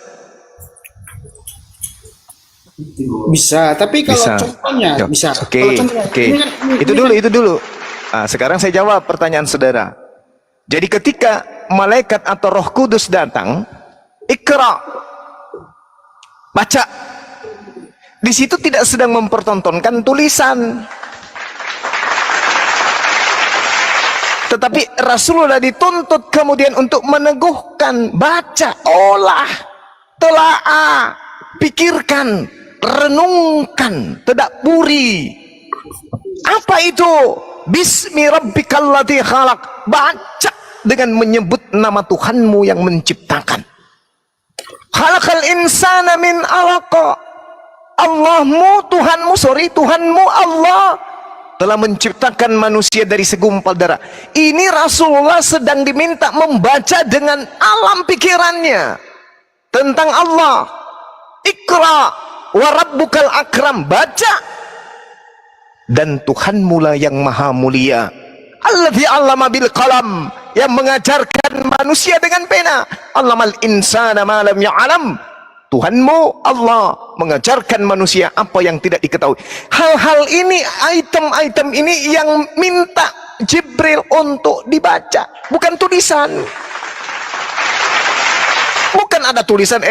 bisa, tapi kalau Bisa. contohnya Yuk. bisa. Oke, Kalau contohnya, oke. ini kan- ini Itu dulu. Nah, sekarang saya jawab pertanyaan saudara. Jadi ketika malaikat atau Roh Kudus datang, Iqra, baca. Di situ tidak sedang mempertontonkan tulisan. Tetapi Rasulullah dituntut kemudian untuk meneguhkan, baca, olah, telaah, pikirkan, renungkan, tadabburi. Apa itu? Bismi rabbikal ladzi khalaq. Baca dengan menyebut nama Tuhanmu yang menciptakan. Khalaqal insana min alaqa. Tuhanmu Allah telah menciptakan manusia dari segumpal darah. Ini Rasulullah sedang diminta membaca dengan alam pikirannya tentang Allah. Iqra wa rabbukal akram, baca. Dan Tuhanmu lah yang maha mulia. Alladzi 'allama bil qalam, yang mengajarkan manusia dengan pena. 'Allamal insana ma lam ya'lam. Tuhanmu Allah mengajarkan manusia apa yang tidak diketahui. Hal-hal ini, item-item ini yang minta Jibril untuk dibaca, bukan tulisan. Bukan ada tulisan,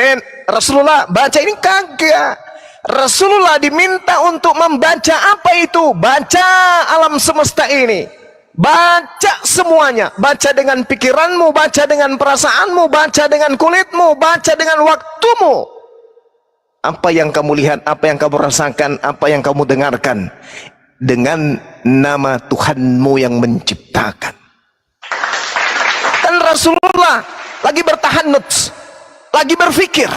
Rasulullah baca ini, kagak. Rasulullah diminta untuk membaca apa itu? Baca alam semesta ini. Baca semuanya. Baca dengan pikiranmu, baca dengan perasaanmu, baca dengan kulitmu, baca dengan waktumu. Apa yang kamu lihat, apa yang kamu rasakan, apa yang kamu dengarkan, dengan nama Tuhanmu yang menciptakan. Dan Rasulullah lagi bertahanut, lagi berpikir,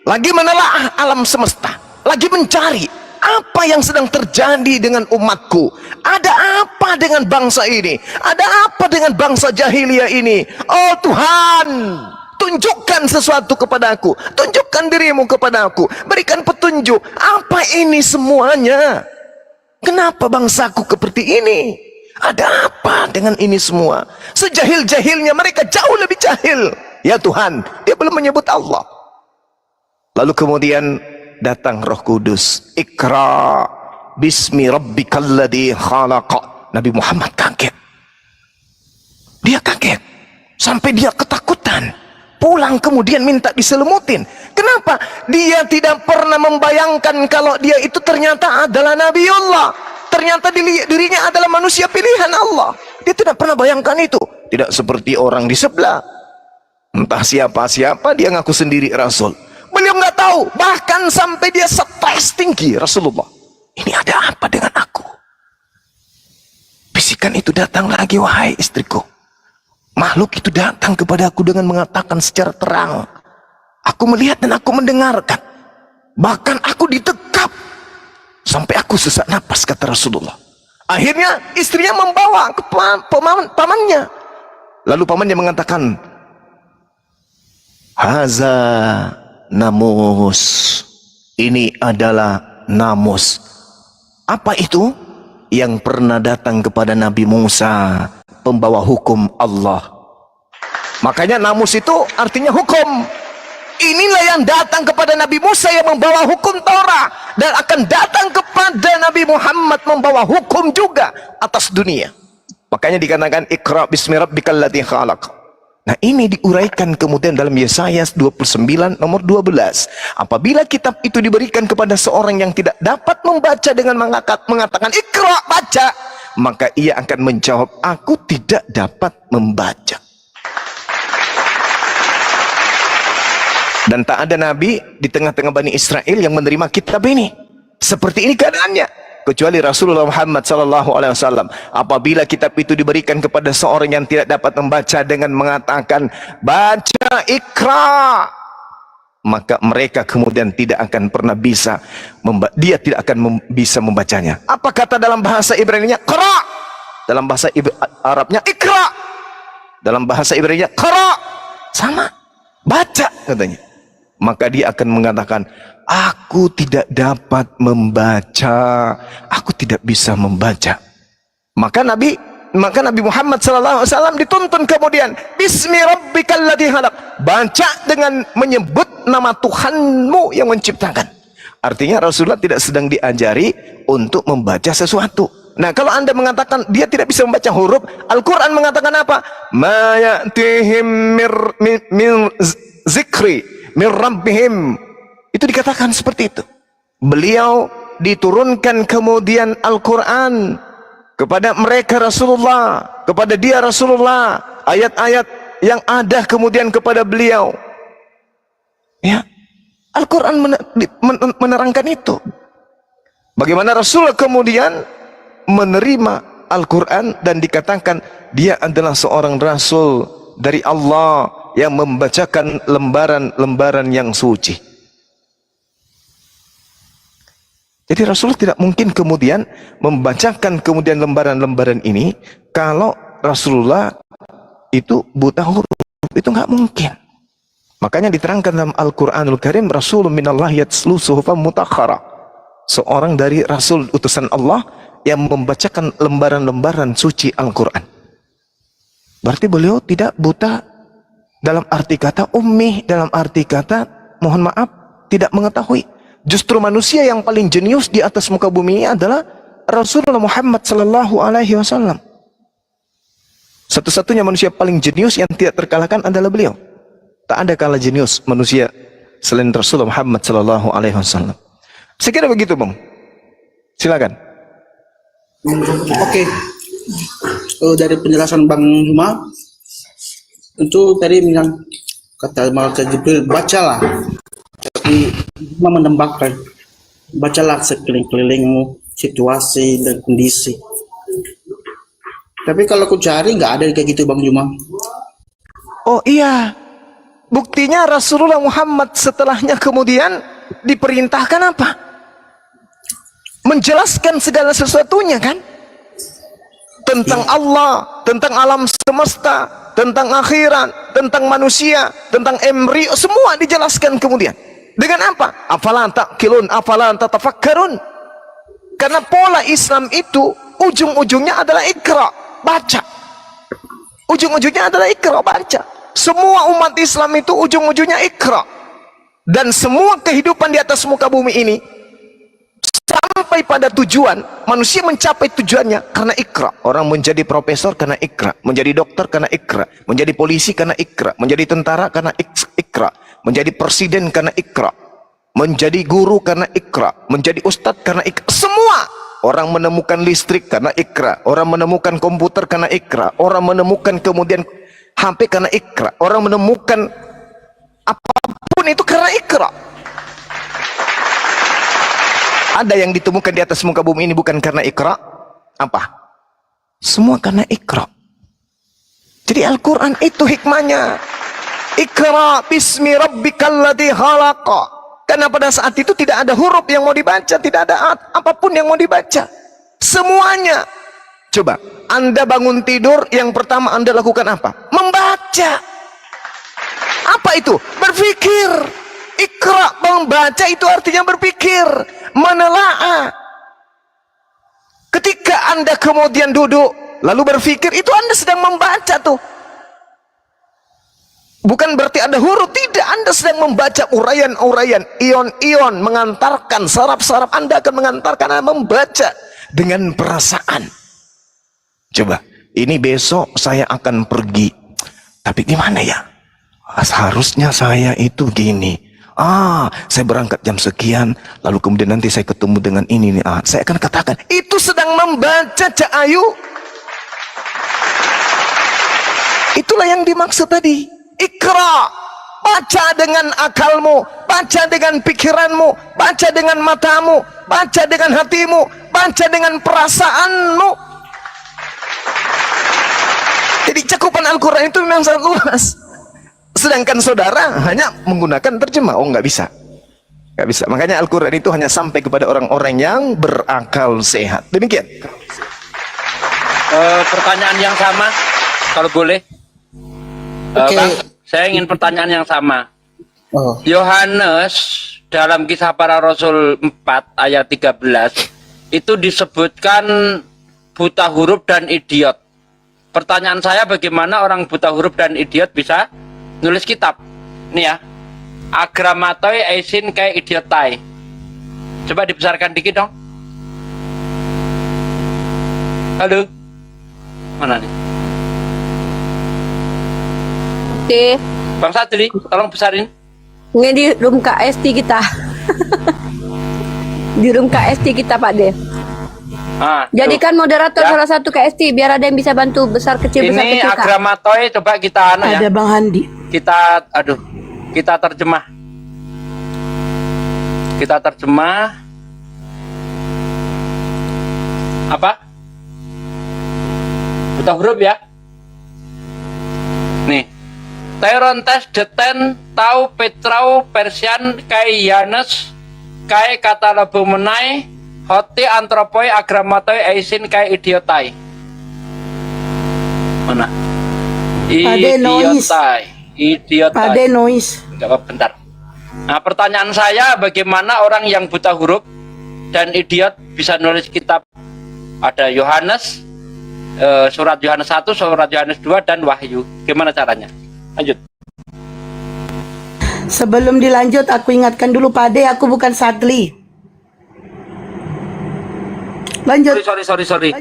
lagi menelaah alam semesta, lagi mencari apa yang sedang terjadi dengan umatku. Ada apa dengan bangsa ini? Ada apa dengan bangsa jahiliyah ini? Oh Tuhan, tunjukkan sesuatu kepadaku, tunjukkan dirimu kepadaku, berikan petunjuk. Apa ini semuanya? Kenapa bangsaku seperti ini? Ada apa dengan ini semua? Sejahil-jahilnya mereka jauh lebih jahil. Ya Tuhan, dia belum menyebut Allah. Lalu kemudian datang Roh Kudus. Iqra bismi rabbikal ladzi khalaq. Nabi Muhammad kaget. Dia kaget sampai dia ketakutan. Pulang kemudian minta diselimutin. Kenapa? Dia tidak pernah membayangkan kalau dia itu ternyata adalah Nabi Allah. Ternyata dirinya adalah manusia pilihan Allah. Dia tidak pernah bayangkan itu. Tidak seperti orang di sebelah. Entah siapa-siapa, dia ngaku sendiri Rasul. Beliau nggak tahu. Bahkan sampai dia stres tinggi Rasulullah. Ini ada apa dengan aku? Bisikan itu datang lagi, wahai istriku. Makhluk itu datang kepada aku dengan mengatakan secara terang. Aku melihat dan aku mendengarkan. Bahkan aku ditekap sampai aku sesak napas, kata Rasulullah. Akhirnya istrinya membawa ke pamannya. Lalu pamannya mengatakan, haza namus. Ini adalah namus. Apa itu? Yang pernah datang kepada Nabi Musa, pembawa hukum Allah. Makanya namus itu artinya hukum. Inilah yang datang kepada Nabi Musa yang membawa hukum Taurat, dan akan datang kepada Nabi Muhammad membawa hukum juga atas dunia. Makanya dikatakan Iqra bismi rabbikal ladzi khalaq. Nah, ini diuraikan kemudian dalam Yesaya 29 nomor 12. Apabila kitab itu diberikan kepada seorang yang tidak dapat membaca dengan mengatakan Iqra, baca, maka ia akan menjawab, aku tidak dapat membaca. Dan tak ada nabi di tengah-tengah Bani Israel yang menerima kitab ini. Seperti ini keadaannya, kecuali Rasulullah Muhammad SAW. Apabila kitab itu diberikan kepada seorang yang tidak dapat membaca dengan mengatakan baca Iqra, maka mereka kemudian tidak akan pernah bisa dia tidak akan bisa membacanya. Apa kata dalam bahasa Ibrani-nya? Qra. Dalam bahasa Arabnya Iqra. Dalam bahasa Ibrani-nya Qra. Sama, baca katanya. Maka dia akan mengatakan, aku tidak dapat membaca, aku tidak bisa membaca. Maka Nabi Muhammad SAW dituntun kemudian, bismi rabbikal ladzi khalaq, baca dengan menyebut nama Tuhanmu yang menciptakan. Artinya Rasulullah tidak sedang diajari untuk membaca sesuatu. Nah, kalau Anda mengatakan dia tidak bisa membaca huruf, Al-Quran mengatakan apa? Ma ya'tihim min zikri min rabbihim. Itu dikatakan seperti itu. Beliau diturunkan kemudian Al-Quran kepada mereka Rasulullah, kepada dia Rasulullah, ayat-ayat yang ada kemudian kepada beliau. Ya, Al-Quran menerangkan itu. Bagaimana Rasul kemudian menerima Al-Quran dan dikatakan dia adalah seorang Rasul dari Allah yang membacakan lembaran-lembaran yang suci. Jadi Rasulullah tidak mungkin kemudian membacakan kemudian lembaran-lembaran ini kalau Rasulullah itu buta huruf. Itu nggak mungkin. Makanya diterangkan dalam Al-Quranul Karim, Rasulun minallah yatslu suhufan mutakhara. Seorang dari Rasul utusan Allah yang membacakan lembaran-lembaran suci Al-Quran. Berarti beliau tidak buta dalam arti kata ummi, dalam arti kata mohon maaf tidak mengetahui. Justru manusia yang paling jenius di atas muka bumi ini adalah Rasulullah Muhammad sallallahu alaihi wasallam. Satu-satunya manusia paling jenius yang tidak terkalahkan adalah beliau. Tak ada kalah jenius manusia selain Rasulullah Muhammad sallallahu alaihi wasallam. Saya kira begitu, Bang. Silakan. Oke. Dari penjelasan Bang Juma, itu tadi bilang kata Malaikat Jibril, bacalah. Tapi cuma menembakkan, bacalah sekeliling-kelilingmu, situasi dan kondisi. Tapi kalau aku cari nggak ada kayak gitu, Bang Juma. Oh iya, buktinya Rasulullah Muhammad setelahnya kemudian diperintahkan apa? Menjelaskan segala sesuatunya kan? Tentang Allah, tentang alam semesta, tentang akhirat, tentang manusia, tentang embryo, semua dijelaskan kemudian. Dengan apa? Afala ta'qilun, afala tatafakkarun. Karena pola Islam itu ujung-ujungnya adalah Iqra, baca. Ujung-ujungnya adalah Iqra, baca. Semua umat Islam itu ujung-ujungnya Iqra. Dan semua kehidupan di atas muka bumi ini sampai pada tujuan, manusia mencapai tujuannya karena Iqra. Orang menjadi profesor karena Iqra, menjadi dokter karena Iqra, menjadi polisi karena Iqra, menjadi tentara karena Iqra, menjadi presiden karena Iqra, menjadi guru karena Iqra, menjadi ustadz karena Iqra. Semua orang menemukan listrik karena Iqra, orang menemukan komputer karena Iqra, orang menemukan kemudian HP karena Iqra, orang menemukan apapun itu karena Iqra. Ada yang ditemukan di atas muka bumi ini bukan karena Iqra? Apa? Semua karena Iqra. Jadi Al-Quran itu hikmahnya. Iqra bismi rabbikal ladzi khalaqa. Karena pada saat itu tidak ada huruf yang mau dibaca, tidak ada apapun yang mau dibaca. Semuanya. Coba, Anda bangun tidur, yang pertama Anda lakukan apa? Membaca. Apa itu? Berpikir. Iqra, membaca itu artinya berpikir, menelaah. Ketika Anda kemudian duduk lalu berpikir, itu Anda sedang membaca tuh. Bukan berarti ada huruf, tidak. Anda sedang membaca uraian-uraian, ion-ion, mengantarkan saraf-saraf Anda akan mengantarkan Anda membaca dengan perasaan. Coba, ini besok saya akan pergi, tapi gimana ya? Seharusnya saya itu gini. Saya berangkat jam sekian, lalu kemudian nanti saya ketemu dengan ini nih. Saya akan katakan, itu sedang membaca, Cak Ayu. Itulah yang dimaksud tadi. Iqra, baca dengan akalmu, baca dengan pikiranmu, baca dengan matamu, baca dengan hatimu, baca dengan perasaanmu. Jadi cakupan Al-Quran itu memang sangat luas. Sedangkan saudara hanya menggunakan terjemah. Nggak bisa. Nggak bisa. Makanya Al-Quran itu hanya sampai kepada orang-orang yang berakal sehat. Demikian. Pertanyaan yang sama, kalau boleh. Oke. Bang, saya ingin pertanyaan yang sama. Oh. Yohanes dalam Kisah Para Rasul 4 ayat 13 itu disebutkan buta huruf dan idiot. Pertanyaan saya, bagaimana orang buta huruf dan idiot bisa nulis kitab? Ini ya, agramatoi aisin kayak idiotai. Coba dibesarkan dikit dong. Halo, mana nih? Oke. Bang Sadri, tolong besarin. Ini di room KST kita. Di room KST kita, Pak De. Jadikan moderator Ya. salah satu KST biar ada yang bisa bantu besar kecil besar Ini kecil, Kak. agramatoi, coba kita ya. Ada Bang Handi. Kita terjemah. Kita terjemah. Apa? Buta huruf ya. Nih. Terontes deten tau petrau persian kai yanes kai kata lebu menai hoti antropoi agramatoi aisin kai idiotai. Mana? Idiotai. Ada noise. Enggak apa, bentar. Nah, pertanyaan saya, bagaimana orang yang buta huruf dan idiot bisa nulis kitab? Ada Yohanes, surat Yohanes 1, surat Yohanes 2, dan Wahyu. Gimana caranya? Lanjut. Sebelum dilanjut, aku ingatkan dulu Pak De, aku bukan Sadli. Lanjut. Sorry.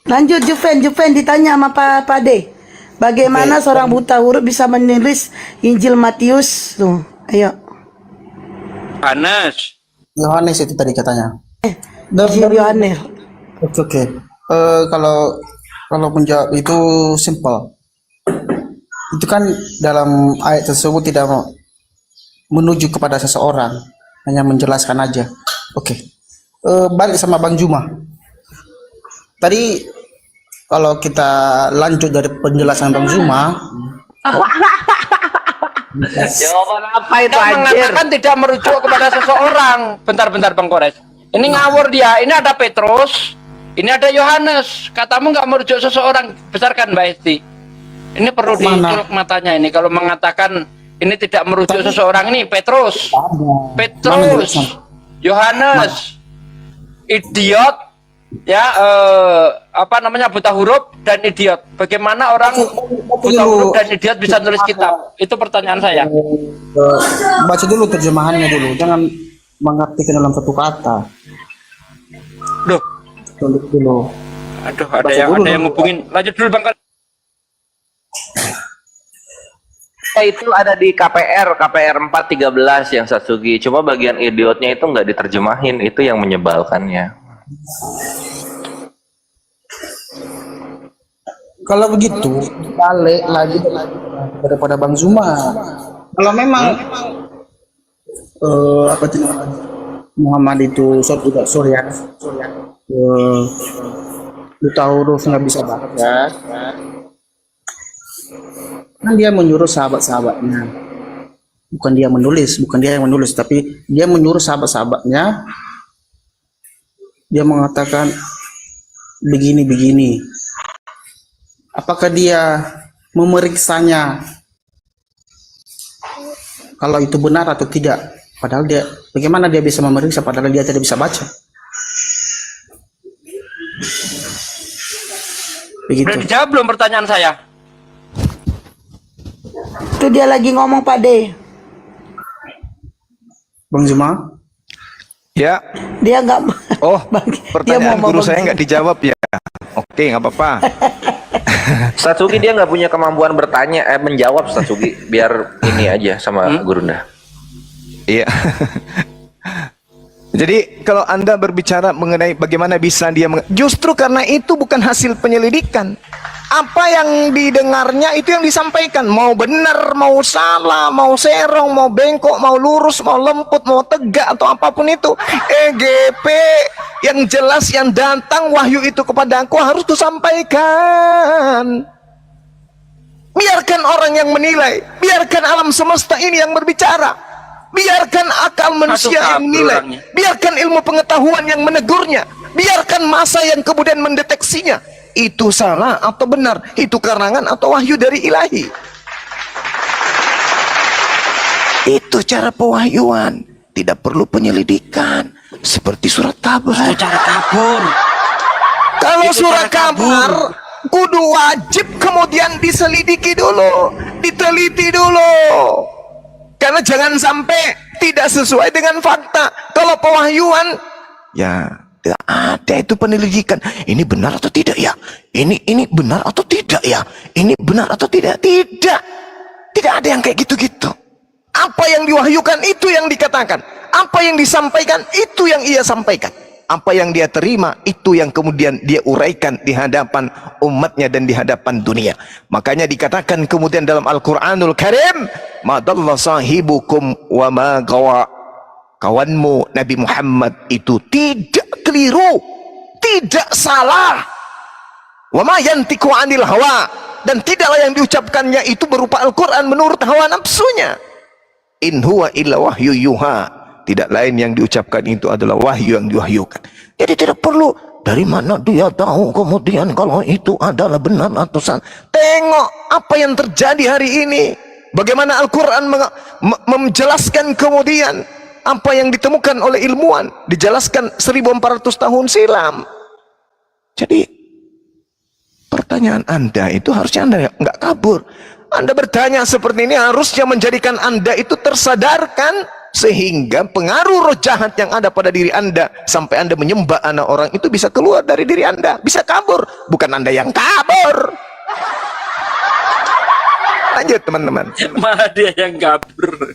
Lanjut, Juven ditanya sama Pak De. Bagaimana seorang buta huruf bisa menulis Injil Matius? Tuh, ayo. Yohanes itu tadi katanya. Injil Yohanes. Oke. Kalau menjawab itu simple. Itu kan dalam ayat tersebut tidak menuju kepada seseorang, hanya menjelaskan aja. Oke. Balik sama Bang Juma. Tadi kalau kita lanjut dari penjelasan Bang Juma, Jawaban apa itu mengatakan tidak merujuk kepada seseorang. Bentar Bang Kores. Ini ngawur dia. Ini ada Petrus, ini ada Yohanes. Katamu nggak merujuk seseorang. Besarkan Mbak Esti. Ini perlu dicolok matanya ini. Kalau mengatakan ini tidak merujuk seseorang, ini Petrus, Yohanes, idiot, ya buta huruf dan idiot. Bagaimana orang buta huruf dan idiot bisa nulis kitab? Itu pertanyaan saya. baca dulu terjemahannya dulu, jangan mengartikan dalam satu kata. Duh, Tulis dulu. aduh, ada yang ngubungin. Lanjut dulu Bang. Itu ada di KPR 4:13 yang Satsugi. Cuma bagian idiotnya itu nggak diterjemahin, itu yang menyebalkannya. Kalau begitu balik lagi daripada Bang Zuma. Kalau memang Muhammad itu sorry ya, buta huruf nggak bisa baca, kan dia menyuruh sahabat-sahabatnya, bukan dia yang menulis, tapi dia menyuruh sahabat-sahabatnya, dia mengatakan begini. Apakah dia memeriksanya kalau itu benar atau tidak? Padahal bagaimana dia bisa memeriksa padahal dia tidak bisa baca? Begitu. Udah dijawab belum pertanyaan saya? Itu dia lagi ngomong Pak De. Bang Juma? Ya. Dia nggak. Oh, dia pertanyaan mau guru saya nggak dijawab ya. Oke, nggak apa-apa. Satsugi dia nggak punya kemampuan menjawab Satsugi, biar ini aja sama Gurunda. Iya. Jadi kalau Anda berbicara mengenai bagaimana bisa dia justru karena itu bukan hasil penyelidikan. Apa yang didengarnya itu yang disampaikan, mau benar, mau salah, mau serong, mau bengkok, mau lurus, mau lemput, mau tegak atau apapun itu. EGP yang jelas yang datang wahyu itu kepadaku harus kusampaikan. Biarkan orang yang menilai, biarkan alam semesta ini yang berbicara. Biarkan akal manusia yang menilai, biarkan ilmu pengetahuan yang menegurnya, biarkan masa yang kemudian mendeteksinya. Itu salah atau benar, itu karangan atau wahyu dari ilahi. Itu cara pewahyuan, tidak perlu penyelidikan. Seperti surat kabar. Itu cara kabur. Kalau surat kabar kudu wajib kemudian diselidiki dulu, diteliti dulu. Karena jangan sampai tidak sesuai dengan fakta. Kalau pewahyuan, ya tidak ada itu penyelidikan. Ini benar atau tidak ya? Ini benar atau tidak ya? Ini benar atau tidak? Tidak. Tidak ada yang kayak gitu-gitu. Apa yang diwahyukan itu yang dikatakan. Apa yang disampaikan itu yang ia sampaikan. Apa yang dia terima itu yang kemudian dia uraikan di hadapan umatnya dan di hadapan dunia. Makanya dikatakan kemudian dalam Al-Quranul Karim, madalla sahibukum wa ma gawa. Kawanmu Nabi Muhammad itu tidak keliru, tidak salah. Wa ma yantiqu anil hawa, dan tidaklah yang diucapkannya itu berupa Al-Quran menurut hawa nafsunya. In huwa illa wahyu yuha. Tidak lain yang diucapkan itu adalah wahyu yang diwahyukan. Jadi tidak perlu dari mana dia tahu kemudian kalau itu adalah benar atau salah. Tengok apa yang terjadi hari ini. Bagaimana Al-Quran menjelaskan kemudian apa yang ditemukan oleh ilmuwan. Dijelaskan 1400 tahun silam. Jadi pertanyaan Anda itu harusnya Anda nggak kabur. Anda bertanya seperti ini harusnya menjadikan Anda itu tersadarkan, sehingga pengaruh roh jahat yang ada pada diri Anda sampai Anda menyembah anak orang itu bisa keluar dari diri Anda, bisa kabur, bukan Anda yang kabur. Lanjut teman-teman. Malah dia yang kabur.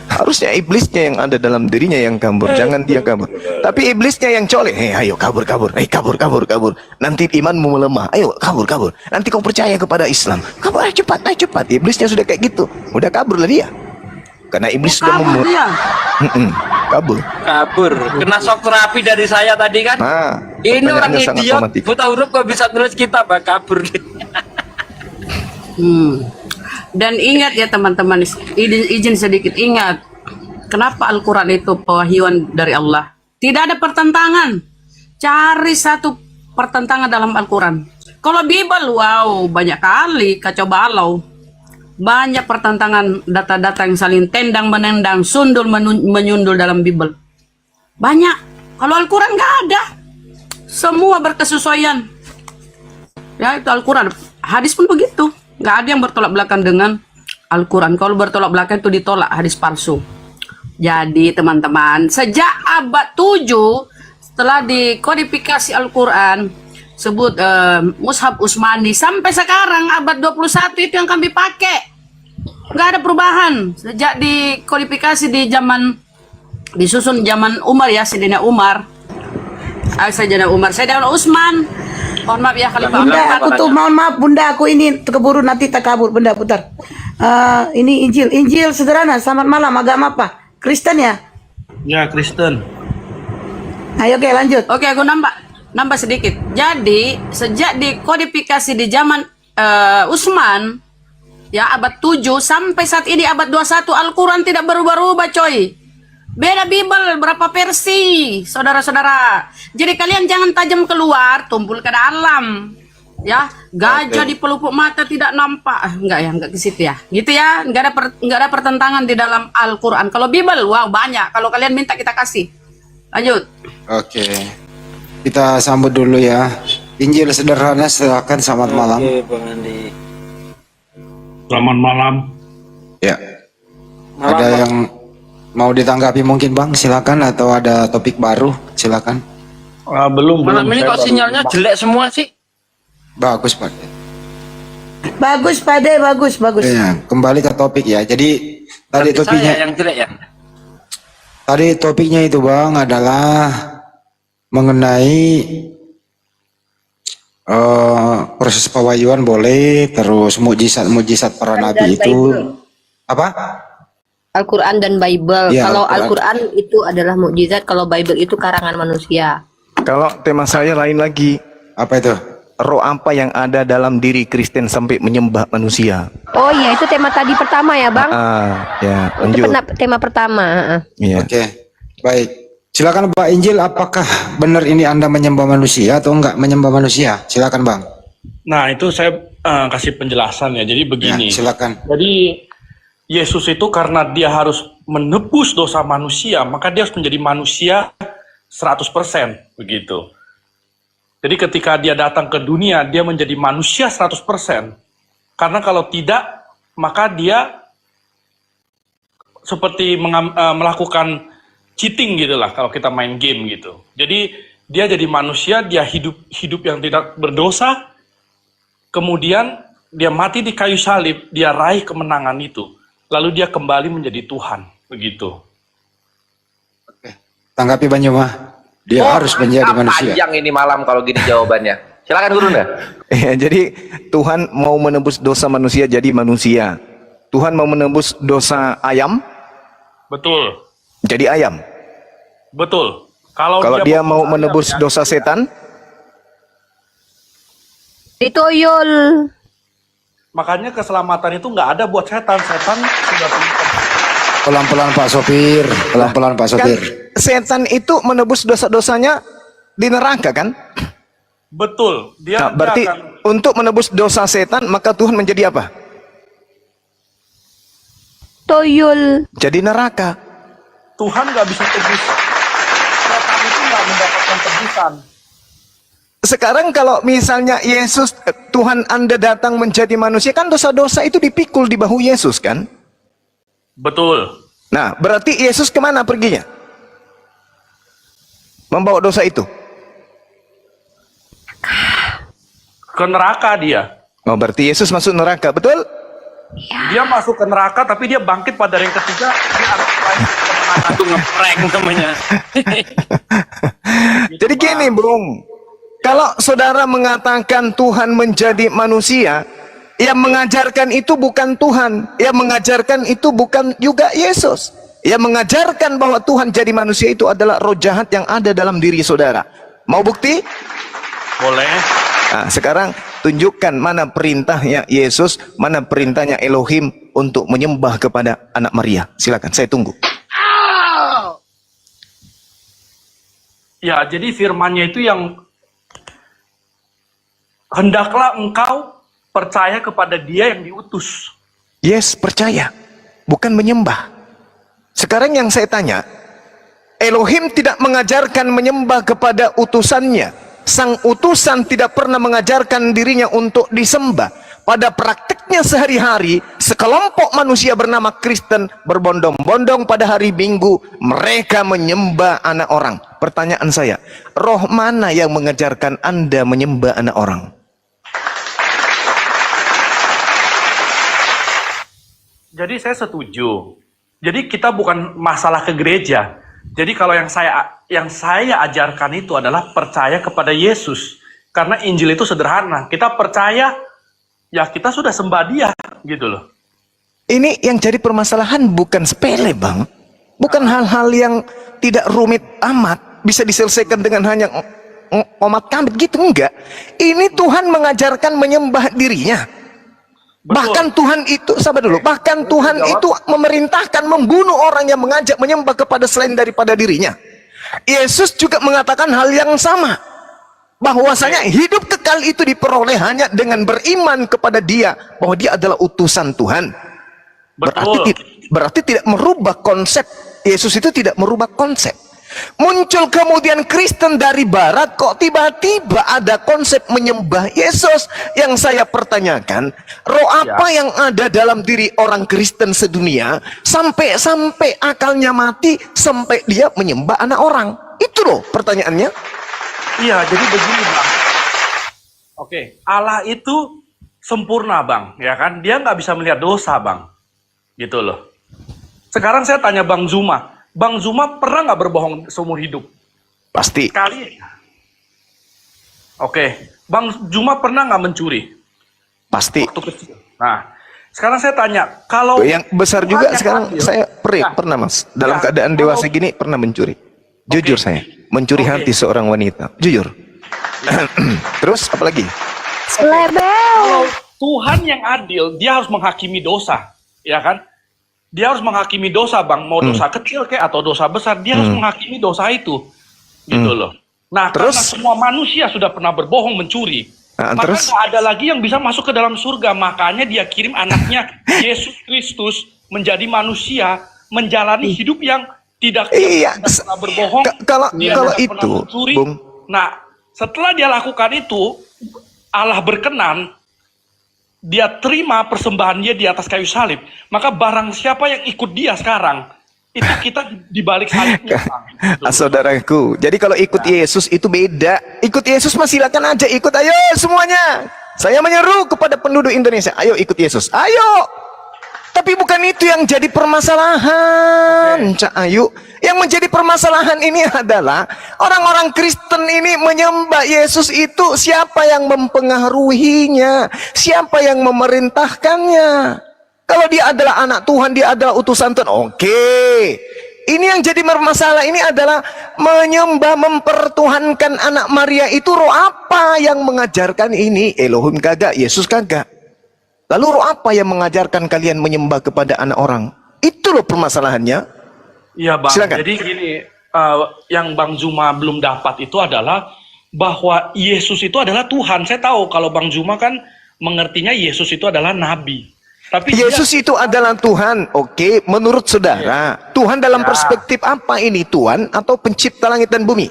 Harusnya iblisnya yang ada dalam dirinya yang kabur, jangan dia kabur. Tapi iblisnya yang colek, ayo kabur, kabur. Nanti imanmu melemah, ayo kabur. Nanti kau percaya kepada Islam, kabur, ayo cepat. Iblisnya sudah kayak gitu, udah kabur lah dia. Karena iblis sudah Kabur dia. kabur. Kena shock terapi dari saya tadi kan. Nah, Ini orang pertanyaannya sangat idiot romantis. buta huruf kok bisa nulis kita bak kabur. Dan ingat ya teman-teman, izin sedikit ingat, kenapa Al-Quran itu pewahyuan dari Allah? Tidak ada pertentangan. Cari satu pertentangan dalam Al-Quran. Kalau Bible, wow, banyak kali kacau balau. Banyak pertentangan, data-data yang saling tendang menendang, sundul menyundul dalam Bible. Banyak. Kalau Al-Quran nggak ada. Semua berkesesuaian. Ya itu Al-Quran. Hadis pun begitu. Nggak ada yang bertolak belakang dengan Al-Quran. Kalau bertolak belakang itu ditolak, hadis palsu. Jadi teman-teman, sejak abad 7 setelah dikodifikasi Al-Quran, sebut Mushaf Utsmani, sampai sekarang abad 21 itu yang kami pakai. Nggak ada perubahan. Sejak dikodifikasi di zaman, disusun zaman Umar ya, Sayyidina Umar. Sayyidina Utsman. Mohon maaf ya Khalifah. Bunda, aku tuh mohon maaf Bunda, aku ini keburu nanti tak kabur. Bunda, putar. Ini Injil sederhana. Selamat malam, agama apa? Kristen ya? Ya, Kristen. Ayo oke lanjut. Oke, aku nambah sedikit. Jadi, sejak dikodifikasi di zaman Utsman, ya abad 7 sampai saat ini abad 21, Al-Quran tidak berubah-ubah, coy. Beda Bible berapa versi, saudara-saudara. Jadi kalian jangan tajam keluar, tumpul ke dalam. Ya, gajah di pelupuk mata tidak nampak. Enggak ke situ ya. Gitu ya, enggak ada pertentangan di dalam Al-Quran. Kalau Bible, wow banyak. Kalau kalian minta kita kasih. Lanjut. Oke, kita sambut dulu ya. Injil sederhana, silakan. Selamat malam. Selamat malam. Ya. Ada yang mau ditanggapi mungkin Bang? Silakan. Atau ada topik baru? Silakan. Belum. Malam ini Saya kok baru- sinyalnya jelek semua sih? Bagus Pak. Bagus Pade, bagus. Ya, kembali ke topik ya. Jadi tadi Tapi topiknya, saya yang jelek ya. tadi topiknya itu Bang adalah mengenai proses pewahyuan boleh, terus mujizat para nabi itu apa? Al-Quran dan Bible. Ya, Kalau Al-Quran. Al-Quran itu adalah mukjizat, kalau Bible itu karangan manusia. Kalau tema saya lain lagi, Apa itu? roh apa yang ada dalam diri Kristen sampai menyembah manusia? Oh iya, itu tema tadi pertama ya, Bang? Ya, Itu lanjut. tema pertama. Iya. Oke, baik. Silakan Pak Injil, apakah benar ini Anda menyembah manusia atau enggak menyembah manusia? Silakan Bang. Nah, itu saya kasih penjelasan ya. Jadi begini. Ya, silakan. Jadi Yesus itu karena dia harus menebus dosa manusia, maka dia harus menjadi manusia 100%, begitu. Jadi ketika dia datang ke dunia, dia menjadi manusia 100%. Karena kalau tidak, maka dia seperti melakukan cheating gitu lah kalau kita main game gitu. Jadi dia jadi manusia, dia hidup yang tidak berdosa, kemudian dia mati di kayu salib, dia raih kemenangan itu. Lalu dia kembali menjadi Tuhan, begitu. Tanggapi Banyuma. Dia harus menjadi manusia. Panjang ini malam kalau gini jawabannya. Silakan Guru Nda. Ya, jadi Tuhan mau menebus dosa manusia jadi manusia. Tuhan mau menebus dosa ayam Betul, jadi ayam. betul. Kalau Dia mau menebus dosa setan, Dituyul. makanya keselamatan itu nggak ada buat setan. Setan sudah Pelan-pelan Pak Sopir. Pelan-pelan Pak kan Sopir. setan itu menebus dosa-dosanya di neraka kan? betul. Dia Nah, berarti akan untuk menebus dosa setan maka Tuhan menjadi apa? Tuyul. Jadi neraka. Tuhan nggak bisa tebus. Setan itu nggak mendapatkan tebusan. Sekarang kalau misalnya Yesus, Tuhan Anda datang menjadi manusia, kan dosa-dosa itu dipikul di bahu Yesus kan? Betul. Nah, berarti Yesus kemana perginya? Membawa dosa itu. Ke neraka dia. Oh, berarti Yesus masuk neraka, betul? Dia masuk ke neraka, tapi dia bangkit pada hari ketiga. Dia akan meraih kemenangan. Itu ngeprank namanya. Jadi gini, Bung. Kalau saudara mengatakan Tuhan menjadi manusia, yang mengajarkan itu bukan Tuhan. Yang mengajarkan itu bukan juga Yesus. Yang mengajarkan bahwa Tuhan jadi manusia itu adalah roh jahat yang ada dalam diri saudara. Mau bukti? Boleh. Nah, sekarang tunjukkan mana perintahnya Yesus, mana perintahnya Elohim untuk menyembah kepada anak Maria. Silakan, saya tunggu. Ya, jadi firmannya itu yang hendaklah engkau percaya kepada dia yang diutus. Yes, percaya. Bukan menyembah. Sekarang yang saya tanya, Elohim tidak mengajarkan menyembah kepada utusannya. Sang utusan tidak pernah mengajarkan dirinya untuk disembah. Pada prakteknya sehari-hari, sekelompok manusia bernama Kristen berbondong-bondong pada hari Minggu, mereka menyembah anak orang. Pertanyaan saya, roh mana yang mengajarkan Anda menyembah anak orang? Jadi saya setuju. Jadi kita bukan masalah ke gereja. Jadi kalau yang saya ajarkan itu adalah percaya kepada Yesus. Karena Injil itu sederhana. Kita percaya, ya kita sudah sembah dia, gitu loh. Ini yang jadi permasalahan bukan sepele, Bang. Bukan hal-hal yang tidak rumit amat, bisa diselesaikan dengan hanya omat kamit gitu, enggak. Ini Tuhan mengajarkan menyembah dirinya. Bahkan Tuhan itu, sabar dulu, bahkan Tuhan itu memerintahkan membunuh orang yang mengajak menyembah kepada selain daripada dirinya. Yesus juga mengatakan hal yang sama, bahwasanya hidup kekal itu diperoleh hanya dengan beriman kepada Dia, bahwa Dia adalah utusan Tuhan. Berarti tidak merubah konsep. Yesus itu tidak merubah konsep. Muncul kemudian Kristen dari barat, kok tiba-tiba ada konsep menyembah Yesus. Yang saya pertanyakan, roh apa yang ada dalam diri orang Kristen sedunia sampai akalnya mati, sampai dia menyembah anak orang? Itu loh pertanyaannya. Iya, jadi begini Bang. Oke, Allah itu sempurna Bang, ya kan? Dia nggak bisa melihat dosa Bang, gitu loh. Sekarang saya tanya Bang Zuma, Bang Zuma pernah nggak berbohong seumur hidup? Pasti. Sekali. Oke, Bang Zuma pernah nggak mencuri? Pasti. Waktu kecil. Nah, sekarang saya tanya, kalau yang besar juga yang sekarang adil, saya pernah Mas, dalam keadaan dewasa gini pernah mencuri. Jujur saya, mencuri hati seorang wanita. Jujur. Terus apa lagi? Kalau Tuhan yang adil, Dia harus menghakimi dosa, ya kan? Dia harus menghakimi dosa Bang, mau dosa kecil kayak atau dosa besar, Dia harus menghakimi dosa itu, gitu loh. Nah, karena semua manusia sudah pernah berbohong, mencuri, maka nggak ada lagi yang bisa masuk ke dalam surga. Makanya Dia kirim anaknya Yesus Kristus menjadi manusia, menjalani hidup yang tidak pernah berbohong. Kalau tidak pernah itu, mencuri. Bung. Nah, setelah Dia lakukan itu, Allah berkenan, Dia terima persembahan Dia di atas kayu salib. Maka barang siapa yang ikut Dia sekarang, itu kita di balik salibnya. Saudaraku, jadi kalau ikut Yesus itu beda. Ikut Yesus mah silakan aja ikut, ayo semuanya. Saya menyeru kepada penduduk Indonesia, ayo ikut Yesus, ayo. Tapi bukan itu yang jadi permasalahan, Cak Ayu. Yang menjadi permasalahan ini adalah orang-orang Kristen ini menyembah Yesus itu, siapa yang mempengaruhinya, siapa yang memerintahkannya. Kalau dia adalah anak Tuhan, dia adalah utusan Tuhan, oke. Ini yang jadi bermasalah ini adalah menyembah, mempertuhankan anak Maria itu. Roh apa yang mengajarkan ini? Elohim kagak, Yesus kagak. Lalu roh apa yang mengajarkan kalian menyembah kepada anak orang? Itu loh permasalahannya. Iya Bang, silakan. jadi gini, yang Bang Zuma belum dapat itu adalah bahwa Yesus itu adalah Tuhan. Saya tahu kalau Bang Zuma kan mengertinya Yesus itu adalah Nabi. Tapi Yesus itu adalah Tuhan. Oke, menurut saudara, Tuhan dalam perspektif apa ini? Tuhan atau pencipta langit dan bumi?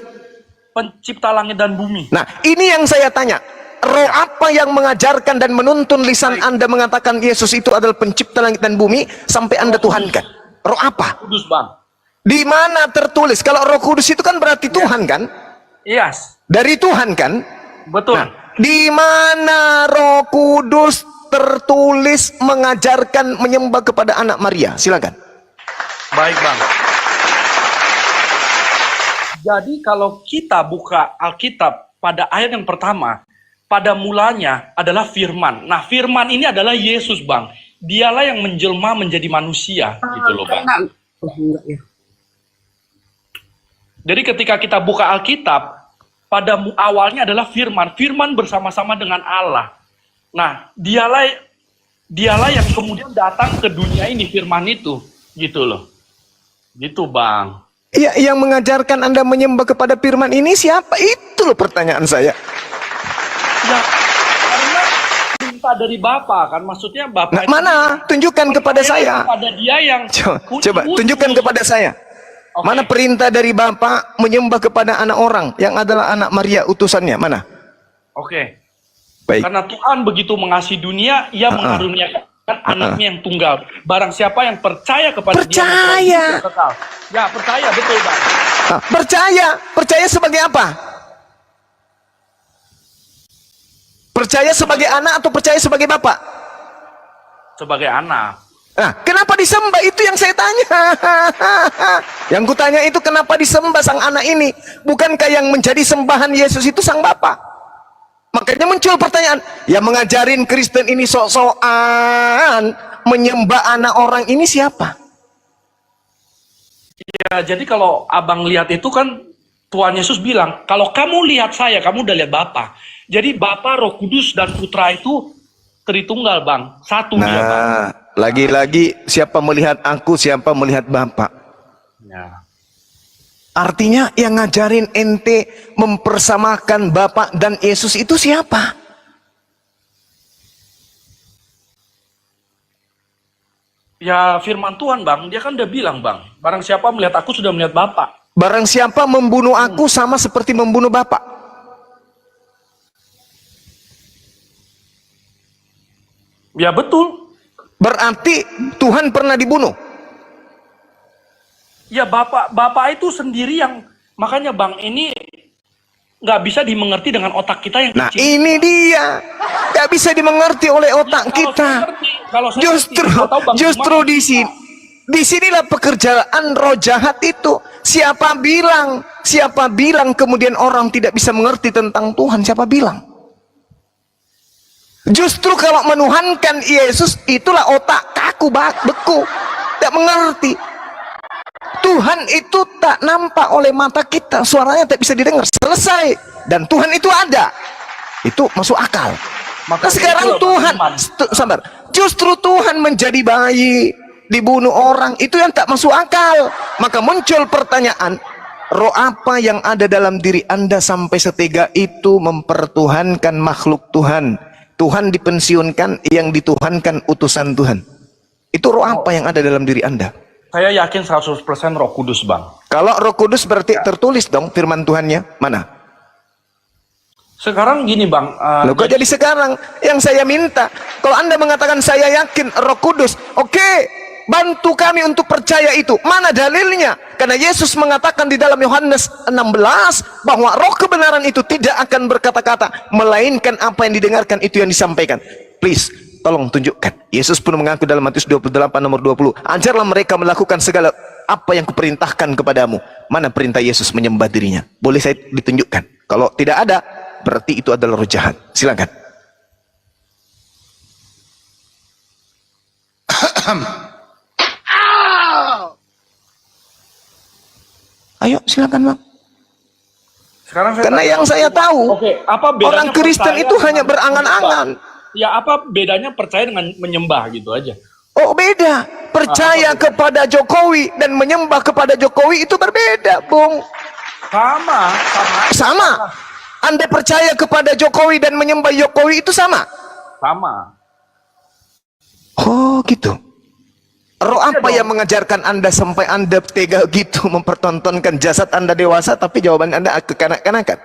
Pencipta langit dan bumi. Nah, ini yang saya tanya. Roh apa yang mengajarkan dan menuntun lisan Anda mengatakan Yesus itu adalah pencipta langit dan bumi sampai Anda tuhankan? Roh apa? Kudus Bang. Di mana tertulis? Kalau Roh Kudus itu kan berarti Tuhan kan? Yes. Dari Tuhan kan? Betul. Nah, di mana Roh Kudus tertulis mengajarkan menyembah kepada anak Maria? Silakan. Baik Bang. Jadi kalau kita buka Alkitab pada ayat yang pertama, pada mulanya adalah firman. Nah, firman ini adalah Yesus, Bang. Dialah yang menjelma menjadi manusia, gitu loh, Bang. Jadi ketika kita buka Alkitab, pada awalnya adalah firman. Firman bersama-sama dengan Allah. Nah, dialah yang kemudian datang ke dunia ini, firman itu, gitu loh. Gitu, Bang. Iya, yang mengajarkan Anda menyembah kepada firman ini siapa? Itu loh pertanyaan saya. Ya, karena perintah dari Bapa kan, maksudnya Bapa. Nah, mana? Tunjukkan kepada saya. Kepada Dia yang coba tunjukkan kepada saya. Okay. Mana perintah dari Bapa menyembah kepada anak orang yang adalah anak Maria utusannya? Mana? Oke. Baik. Karena Tuhan begitu mengasihi dunia, Ia mengaruniakan anaknya yang tunggal. Barang siapa yang percaya kepada Dia, kekal. Ya, percaya, betul, Bang. Percaya sebagai apa? Percaya sebagai anak atau percaya sebagai bapak? Sebagai anak. Nah, kenapa disembah? Itu yang saya tanya. Yang kutanya itu kenapa disembah sang anak ini? Bukankah yang menjadi sembahan Yesus itu sang bapak? Makanya muncul pertanyaan, yang mengajarin Kristen ini sok-sokan menyembah anak orang ini siapa? Ya, jadi kalau abang lihat itu kan Tuhan Yesus bilang, kalau kamu lihat saya, kamu udah lihat Bapa. Jadi Bapa, Roh Kudus, dan Putra itu Tritunggal, Bang. Satu dia, Bang. Nah, lagi-lagi siapa melihat aku, siapa melihat Bapa. Ya. Artinya yang ngajarin ente mempersamakan Bapa dan Yesus itu siapa? Ya firman Tuhan, Bang. Dia kan udah bilang, Bang. Barang siapa melihat aku sudah melihat Bapa. Barang siapa membunuh aku sama seperti membunuh Bapa. Ya betul. Berarti Tuhan pernah dibunuh. Ya Bapak itu sendiri yang, makanya Bang, ini nggak bisa dimengerti dengan otak kita yang Nah kecil. ini dia, nggak bisa dimengerti oleh otak kita. Justru di sini, disinilah pekerjaan roh jahat itu. Siapa bilang kemudian orang tidak bisa mengerti tentang Tuhan? Siapa bilang? Justru kalau menuhankan Yesus, itulah otak kaku beku, tidak mengerti. Tuhan itu tak nampak oleh mata kita, suaranya tak bisa didengar, selesai. Dan Tuhan itu ada, itu masuk akal. Maka sekarang Tuhan, sabar, justru Tuhan menjadi bayi, dibunuh orang, itu yang tak masuk akal. Maka muncul pertanyaan, roh apa yang ada dalam diri Anda sampai setega itu mempertuhankan makhluk Tuhan? Tuhan dipensiunkan, yang dituhankan utusan Tuhan. Itu roh apa yang ada dalam diri Anda? Saya yakin 100% Roh Kudus, Bang. Kalau Roh Kudus berarti tertulis dong firman Tuhannya. Mana? Sekarang gini, Bang. Loh, kok jadi sekarang? Yang saya minta, kalau Anda mengatakan saya yakin Roh Kudus, oke, bantu kami untuk percaya itu. Mana dalilnya? Karena Yesus mengatakan di dalam Yohanes 16 bahwa roh kebenaran itu tidak akan berkata-kata, melainkan apa yang didengarkan itu yang disampaikan. Please, tolong tunjukkan. Yesus pun mengaku dalam Matius 28 nomor 20, ajarlah mereka melakukan segala apa yang kuperintahkan kepadamu. Mana perintah Yesus menyembah dirinya? Boleh saya ditunjukkan? Kalau tidak ada, berarti itu adalah roh jahat. Silakan. Ayo silakan, Bang. Sekarang Karena yang saya tahu, apa bedanya orang Kristen percaya itu dengan hanya berangan-angan. Ya, apa bedanya percaya dengan menyembah gitu aja? Oh, beda. Percaya kepada Jokowi dan menyembah kepada Jokowi itu berbeda, Bung. Sama. Anda percaya kepada Jokowi dan menyembah Jokowi itu sama? Sama. Oh, gitu. Roh apa yang mengajarkan Anda sampai Anda tega gitu mempertontonkan jasad Anda dewasa, tapi jawaban Anda kekanak-kanakan?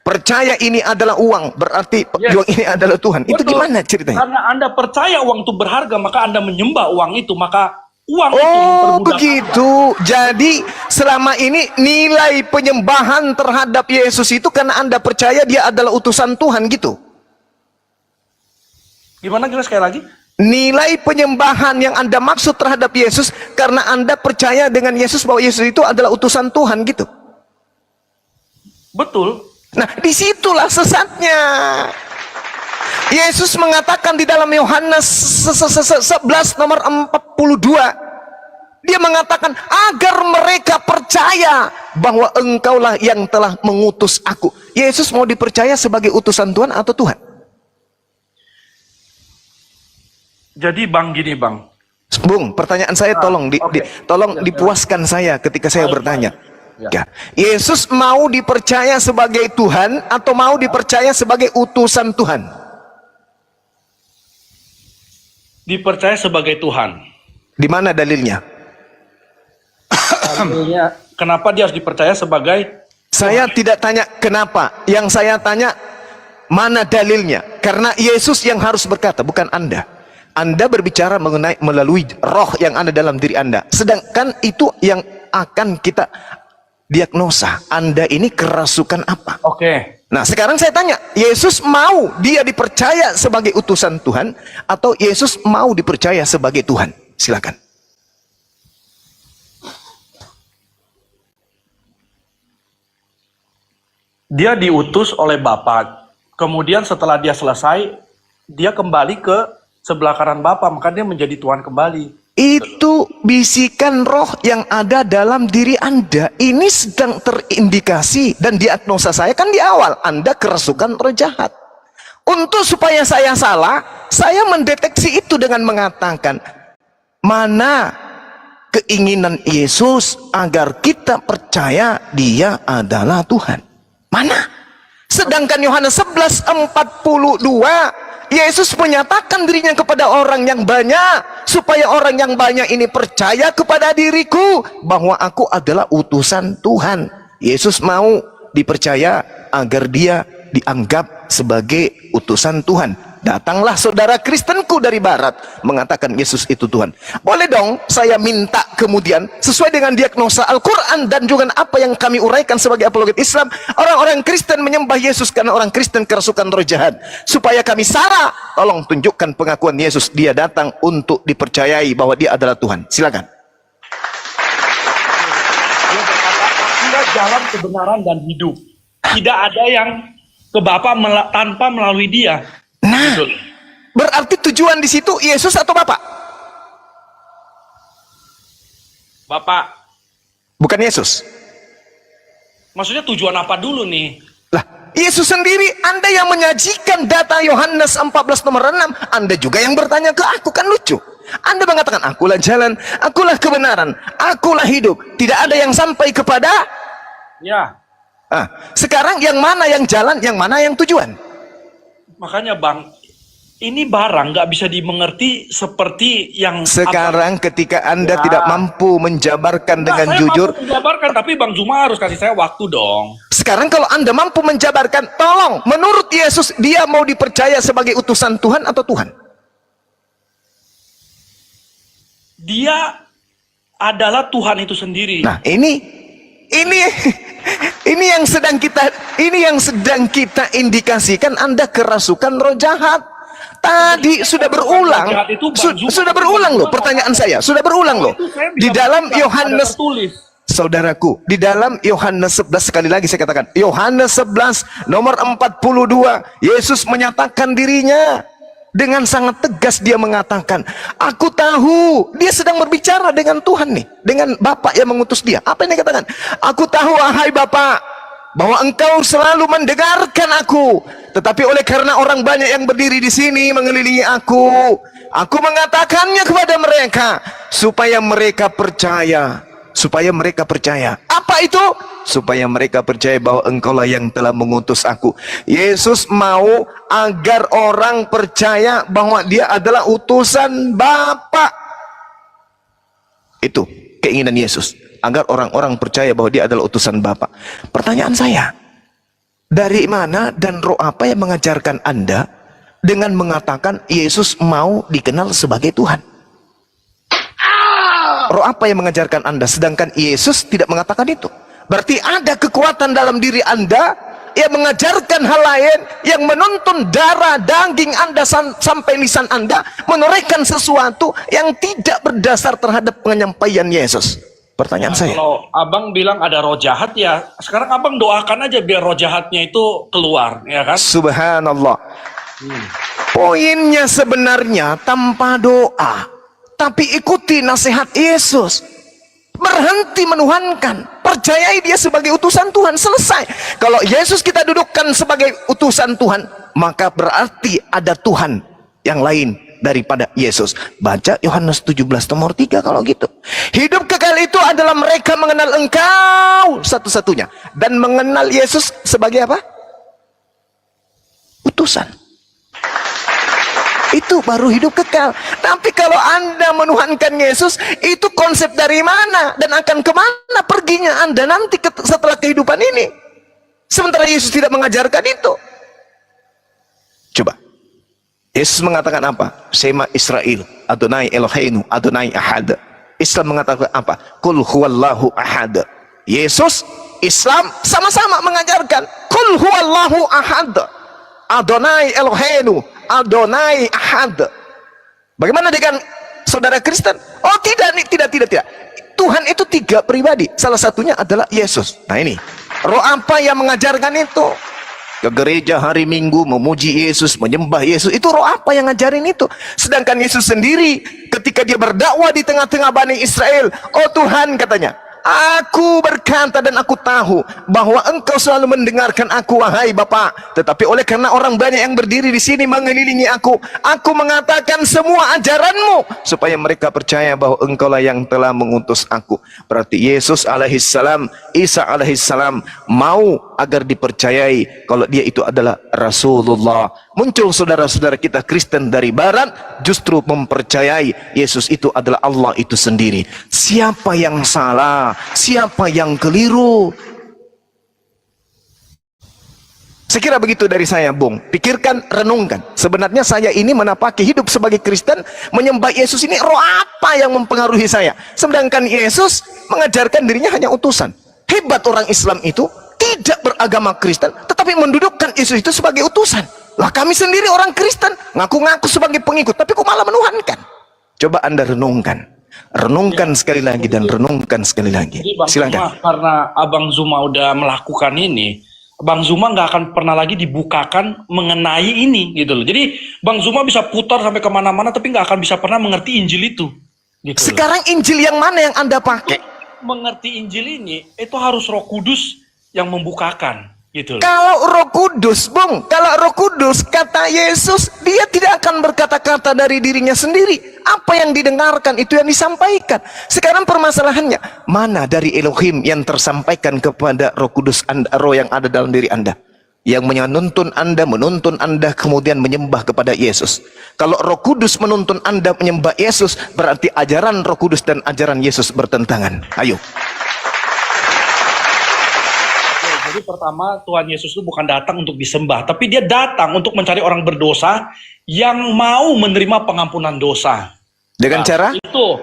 Percaya ini adalah uang, berarti uang ini adalah Tuhan. Itu gimana ceritanya? Karena Anda percaya uang itu berharga, maka Anda menyembah uang itu, maka uang itu Oh, memperbudak begitu. Jadi selama ini nilai penyembahan terhadap Yesus itu karena Anda percaya dia adalah utusan Tuhan gitu. Gimana, sekali lagi? Nilai penyembahan yang Anda maksud terhadap Yesus karena Anda percaya dengan Yesus bahwa Yesus itu adalah utusan Tuhan gitu. Betul. Nah, disitulah sesatnya. Yesus mengatakan di dalam Yohanes 11 nomor 42, dia mengatakan agar mereka percaya bahwa engkaulah yang telah mengutus aku. Yesus mau dipercaya sebagai utusan Tuhan atau Tuhan? Jadi, Bang, gini, Bang. Bung, pertanyaan saya tolong dipuaskan saya ketika saya bertanya. Ya. Yesus mau dipercaya sebagai Tuhan atau mau dipercaya sebagai utusan Tuhan? Dipercaya sebagai Tuhan. Di mana dalilnya? Dalilnya, kenapa dia harus dipercaya sebagai Saya tidak tanya kenapa. Yang saya tanya mana dalilnya? Karena Yesus yang harus berkata, bukan Anda. Anda berbicara mengenai melalui roh yang ada dalam diri Anda. Sedangkan itu yang akan kita diagnosa. Anda ini kerasukan apa? Oke. Nah, sekarang saya tanya, Yesus mau dia dipercaya sebagai utusan Tuhan atau Yesus mau dipercaya sebagai Tuhan? Silakan. Dia diutus oleh Bapa. Kemudian setelah dia selesai, dia kembali ke sebelah kanan Bapa, maka dia menjadi Tuhan kembali. Itu bisikan roh yang ada dalam diri Anda. Ini sedang terindikasi dan diagnosa saya kan di awal, Anda kerasukan roh jahat. Untuk supaya saya salah, saya mendeteksi itu dengan mengatakan, mana keinginan Yesus agar kita percaya dia adalah Tuhan? Mana? Sedangkan Yohanes 11:42, Yesus menyatakan dirinya kepada orang yang banyak, supaya orang yang banyak ini percaya kepada diriku, bahwa aku adalah utusan Tuhan. Yesus mau dipercaya agar dia dianggap sebagai utusan Tuhan. Datanglah saudara Kristenku dari barat mengatakan Yesus itu Tuhan. Boleh dong saya minta kemudian sesuai dengan diagnosa Al-Quran dan juga apa yang kami uraikan sebagai apologet Islam, orang-orang Kristen menyembah Yesus karena orang Kristen kerasukan roh jahat. Supaya kami sara, tolong tunjukkan pengakuan Yesus, dia datang untuk dipercayai bahwa dia adalah Tuhan. Silakan. Dia berkata, akulah jalan kebenaran dan hidup. Tidak ada yang ke Bapa tanpa melalui dia. Nah, Betul. berarti tujuan di situ Yesus atau Bapak? Bapak, Bukan Yesus. maksudnya tujuan apa dulu nih? Lah, Yesus sendiri, Anda yang menyajikan data Yohanes 14 nomor 6, Anda juga yang bertanya ke aku, kan lucu. Anda mengatakan, akulah jalan, akulah kebenaran, akulah hidup. Tidak ada yang sampai kepada. Ya, Sekarang yang mana yang jalan, yang mana yang tujuan? makanya Bang, ini barang nggak bisa dimengerti seperti yang Sekarang ketika Anda Ya. tidak mampu menjabarkan Nah, dengan saya jujur. mampu menjabarkan, tapi Bang Zuma harus kasih saya waktu dong. Sekarang kalau Anda mampu menjabarkan, tolong, menurut Yesus, dia mau dipercaya sebagai utusan Tuhan atau Tuhan? Dia adalah Tuhan itu sendiri. Nah, ini yang sedang kita indikasikan Anda kerasukan roh jahat. Tadi sudah berulang, sudah berulang loh pertanyaan saya, sudah berulang loh. Di dalam Yohanes, saudaraku, di dalam Yohanes 11, sekali lagi saya katakan, Yohanes 11 nomor 42, Yesus menyatakan dirinya dengan sangat tegas. Dia mengatakan, aku tahu. Dia sedang berbicara dengan Tuhan nih, dengan Bapa yang mengutus dia. Apa yang dia katakan? Aku tahu, wahai Bapa, bahwa engkau selalu mendengarkan aku, tetapi oleh karena orang banyak yang berdiri di sini mengelilingi aku mengatakannya kepada mereka supaya mereka percaya. Supaya mereka percaya. Apa itu? Supaya mereka percaya bahwa engkaulah yang telah mengutus aku. Yesus mau agar orang percaya bahwa dia adalah utusan Bapa. Itu keinginan Yesus, agar orang-orang percaya bahwa dia adalah utusan Bapa. Pertanyaan saya, dari mana dan roh apa yang mengajarkan Anda dengan mengatakan Yesus mau dikenal sebagai Tuhan? Roh apa yang mengajarkan Anda sedangkan Yesus tidak mengatakan itu? Berarti ada kekuatan dalam diri Anda yang mengajarkan hal lain, yang menuntun darah daging Anda sampai lisan Anda menorehkan sesuatu yang tidak berdasar terhadap penyampaian Yesus. Pertanyaan saya. Kalau Abang bilang ada roh jahat, ya sekarang Abang doakan aja biar roh jahatnya itu keluar, ya kan? Subhanallah. Poinnya sebenarnya tanpa doa, tapi ikuti nasihat Yesus. Berhenti menuhankan, percayai dia sebagai utusan Tuhan, selesai. Kalau Yesus kita dudukkan sebagai utusan Tuhan, maka berarti ada Tuhan yang lain daripada Yesus. Baca Yohanes 17 nomor 3 kalau gitu. Hidup kekal itu adalah mereka mengenal engkau satu-satunya dan mengenal Yesus sebagai apa? Utusan. Itu baru hidup kekal. Tapi kalau Anda menuhankan Yesus, itu konsep dari mana dan akan kemana perginya Anda nanti setelah kehidupan ini? Sementara Yesus tidak mengajarkan itu. Coba, Yesus mengatakan apa? Sema Israel, Adonai Eloheinu, Adonai Ahad. Islam mengatakan apa? Qul huwallahu ahad. Yesus, Islam sama-sama mengajarkan Qul huwallahu ahad, Adonai Eloheinu, Adonai Ahad. Bagaimana dengan saudara Kristen? Oh tidak. Tuhan itu 3 pribadi. Salah satunya adalah Yesus. Nah ini, roh apa yang mengajarkan itu? ke gereja hari Minggu, memuji Yesus, menyembah Yesus. Itu roh apa yang ngajarin itu? Sedangkan Yesus sendiri ketika dia berdakwah di tengah-tengah Bani Israel, oh Tuhan katanya, aku berkata dan aku tahu bahwa engkau selalu mendengarkan aku, wahai Bapa. Tetapi oleh karena orang banyak yang berdiri di sini mengelilingi aku mengatakan semua ajaranmu supaya mereka percaya bahwa engkaulah yang telah mengutus aku. Berarti Yesus alaihissalam, Isa alaihissalam mau agar dipercayai kalau dia itu adalah Rasulullah. Muncul saudara-saudara kita Kristen dari Barat justru mempercayai Yesus itu adalah Allah itu sendiri. Siapa yang salah? Siapa yang keliru? Saya kira begitu dari saya, Bung. Pikirkan, renungkan. Sebenarnya saya ini menapaki hidup sebagai Kristen, menyembah Yesus ini, roh apa yang mempengaruhi saya? Sedangkan Yesus mengajarkan dirinya hanya utusan. Hebat orang Islam itu tidak beragama Kristen, tetapi mendudukkan Yesus itu sebagai utusan. Lah kami sendiri orang Kristen, ngaku-ngaku sebagai pengikut, tapi kok malah menuhankan? Coba Anda renungkan. Renungkan sekali lagi dan renungkan sekali lagi. Jadi Bang Silakan. Zuma, karena Abang Zuma udah melakukan ini, Bang Zuma nggak akan pernah lagi dibukakan mengenai ini gitu loh. Jadi Bang Zuma bisa putar sampai kemana-mana, tapi nggak akan bisa pernah mengerti Injil itu. Gitu Sekarang Injil yang mana yang Anda pakai? mengerti Injil ini itu harus Roh Kudus yang membukakan gitu loh. Kalau Roh Kudus, Bung, kalau Roh Kudus kata Yesus, dia tidak akan berkata-kata dari dirinya sendiri. Apa yang didengarkan itu yang disampaikan. Sekarang permasalahannya, mana dari Elohim yang tersampaikan kepada Roh Kudus Anda, roh yang ada dalam diri Anda, yang menuntun Anda kemudian menyembah kepada Yesus. Kalau Roh Kudus menuntun Anda menyembah Yesus, berarti ajaran Roh Kudus dan ajaran Yesus bertentangan. Ayo. Jadi pertama, Tuhan Yesus itu bukan datang untuk disembah, tapi dia datang untuk mencari orang berdosa yang mau menerima pengampunan dosa. Dengan cara? Itu.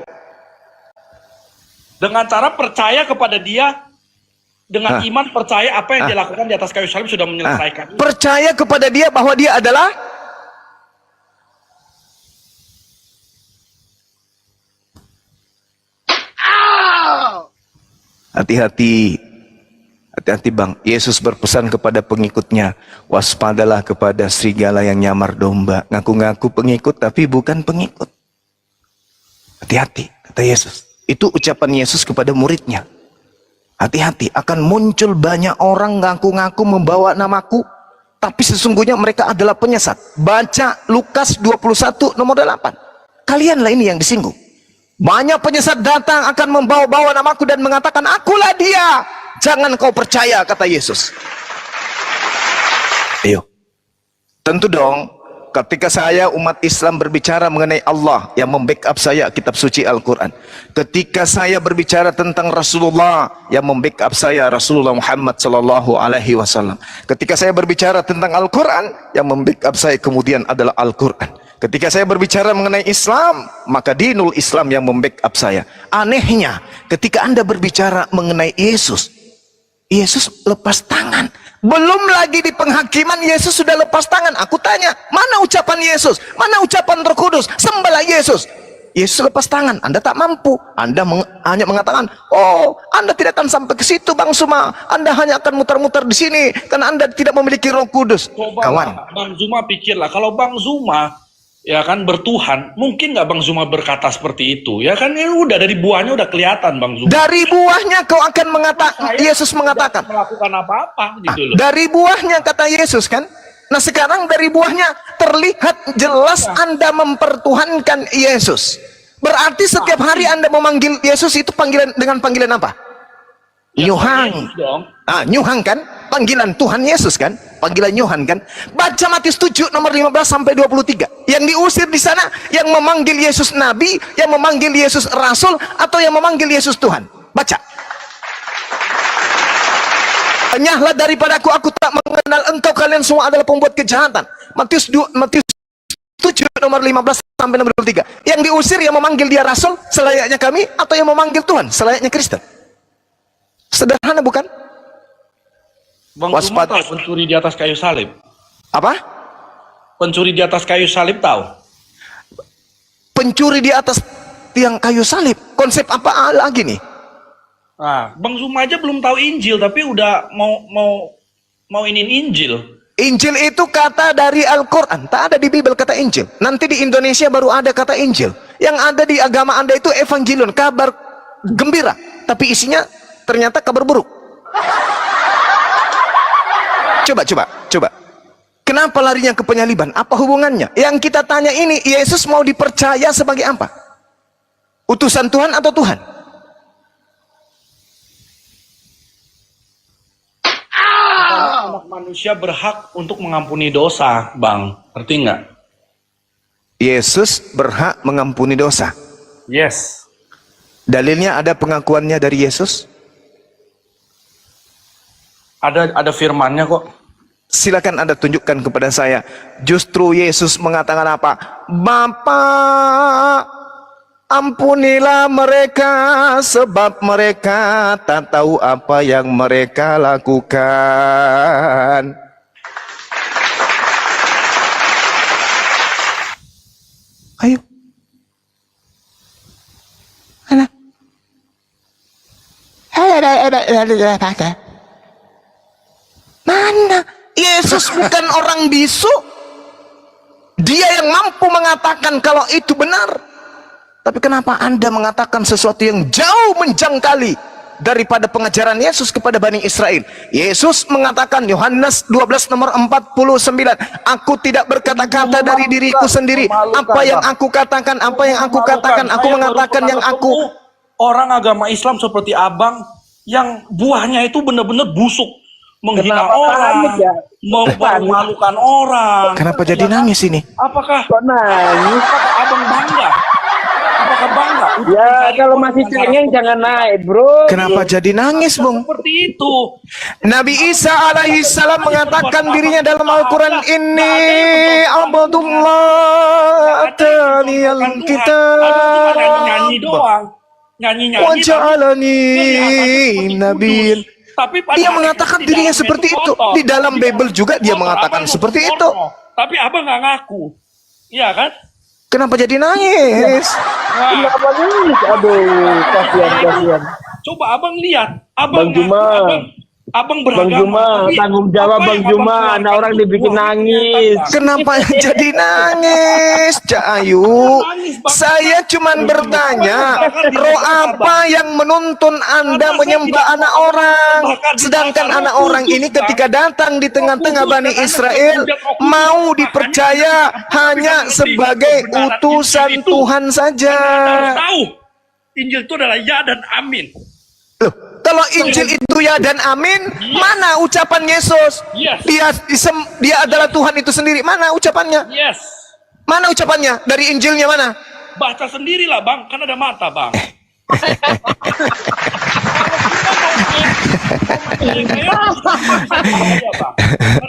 Dengan cara percaya kepada dia, dengan iman percaya apa yang dia lakukan di atas kayu salib sudah menyelesaikan. Percaya kepada dia bahwa dia adalah hati-hati. Hati-hati Bang, Yesus berpesan kepada pengikutnya, waspadalah kepada serigala yang nyamar domba. Ngaku-ngaku pengikut tapi bukan pengikut. Hati-hati, kata Yesus. Itu ucapan Yesus kepada muridnya. Hati-hati, akan muncul banyak orang ngaku-ngaku membawa namaku, tapi sesungguhnya mereka adalah penyesat. Baca Lukas 21 nomor 8. Kalianlah ini yang disinggung. Banyak penyesat datang akan membawa-bawa namaku dan mengatakan, akulah dia. Jangan kau percaya, kata Yesus. Ayo. Tentu dong, ketika saya umat Islam berbicara mengenai Allah yang membackup saya kitab suci Al-Quran. Ketika saya berbicara tentang Rasulullah yang membackup saya Rasulullah Muhammad sallallahu alaihi wasallam. Ketika saya berbicara tentang Al-Quran yang membackup saya kemudian adalah Al-Quran. Ketika saya berbicara mengenai Islam, maka dinul Islam yang membackup saya. Anehnya, ketika Anda berbicara mengenai Yesus, Yesus lepas tangan. Belum lagi di penghakiman Yesus sudah lepas tangan. Aku tanya, mana ucapan Yesus? Mana ucapan Roh Kudus? Sembahlah Yesus. Yesus lepas tangan. Anda tak mampu. Anda hanya mengatakan, oh, Anda tidak akan sampai ke situ, Bang Zuma. Anda hanya akan mutar-mutar di sini karena Anda tidak memiliki Roh Kudus. Kawan, Bang Zuma pikirlah, kalau Bang Zuma ya kan bertuhan, mungkin nggak Bang Zuma berkata seperti itu? Ya kan ini udah dari buahnya udah kelihatan Bang Zuma. dari buahnya kau akan mengatakan, Yesus mengatakan, Melakukan apa-apa gitu loh. dari buahnya kata Yesus kan. Nah sekarang dari buahnya terlihat jelas Anda mempertuhankan Yesus. Berarti setiap hari Anda memanggil Yesus itu panggilan dengan panggilan apa? Nyuhang. Nyuhang kan? Panggilan Tuhan Yesus kan? Panggilan Yohan kan? Baca Matius 7 nomor 15 sampai 23. Yang diusir di sana yang memanggil Yesus nabi, yang memanggil Yesus rasul, atau yang memanggil Yesus Tuhan. Baca. Enyahlah daripadaku, aku tak mengenal engkau, kalian semua adalah pembuat kejahatan. Matius 7 nomor 15 sampai nomor 23. Yang diusir yang memanggil dia rasul selayaknya kami, atau yang memanggil Tuhan selayaknya Kristen? Sederhana bukan? Bang Zuma tahu pencuri di atas kayu salib? Apa? Pencuri di atas kayu salib tahu? Pencuri di atas tiang kayu salib. Konsep apa lagi nih? Nah, Bang Zuma aja belum tahu Injil, tapi udah mau iniin Injil. Injil itu kata dari Al-Quran, tak ada di Bible kata Injil. Nanti di Indonesia baru ada kata Injil. Yang ada di agama Anda itu Evangelion, kabar gembira, tapi isinya ternyata kabar buruk. Coba. Kenapa larinya ke penyaliban? Apa hubungannya? Yang kita tanya ini, Yesus mau dipercaya sebagai apa? Utusan Tuhan atau Tuhan? Anak manusia berhak untuk mengampuni dosa, Bang. Ngerti nggak? Yesus berhak mengampuni dosa. Yes. Dalilnya ada pengakuannya dari Yesus? Ada firmannya kok. Silakan Anda tunjukkan kepada saya. Justru Yesus mengatakan apa? Bapa, ampunilah mereka sebab mereka tak tahu apa yang mereka lakukan. Ayo. Mana? Yesus bukan orang bisu. Dia yang mampu mengatakan kalau itu benar. Tapi kenapa Anda mengatakan sesuatu yang jauh menjangkali daripada pengajaran Yesus kepada Bani Israel? Yesus mengatakan, Yohanes 12 nomor 49, aku tidak berkata-kata dari diriku sendiri. Apa yang aku katakan, aku mengatakan yang aku. Orang agama Islam seperti abang yang buahnya itu benar-benar busuk, menghina orang, mempermalukan orang. Kenapa jadi nangis ini? Apakah nangis? Apakah abang bangga? Apakah bangga? Ya kalau masih cengeng jangan naik, bro. Kenapa jadi nangis, Bung? Seperti itu. Nabi Isa alaihissalam mengatakan dirinya dalam Al-Quran, ini Abdullah ataniyal kitab Nyanyi doang. Nyanyi-nyanyi. waja'alani nabiyyin. Tapi Dia mengatakan dirinya seperti itu. Di dalam Bible juga dia mengatakan seperti itu. Tapi abang nggak ngaku. Iya kan? Kenapa jadi nangis? Kenapa nangis? Aduh, kasihan. Coba abang lihat. Abang Bang Juma. Abang Bang beragama. Juma, tapi tanggung jawab apa Bang yang Juma. abang Nah orang dibikin keluarkan? nangis. Kenapa jadi nangis, Cak Ayu? Saya cuman bertanya, roh apa yang menuntun Anda menyembah anak orang? Sedangkan anak orang ini ketika datang di tengah-tengah Bani Israel, mau dipercaya hanya sebagai utusan Tuhan saja. Harus tahu, Injil itu adalah ya dan amin. Loh, kalau Injil itu ya dan amin, mana ucapan Yesus? Yes. Dia adalah Tuhan itu sendiri. Mana ucapannya? Yes. Mana ucapannya? Dari Injilnya mana? Baca sendirilah bang, kan ada mata bang.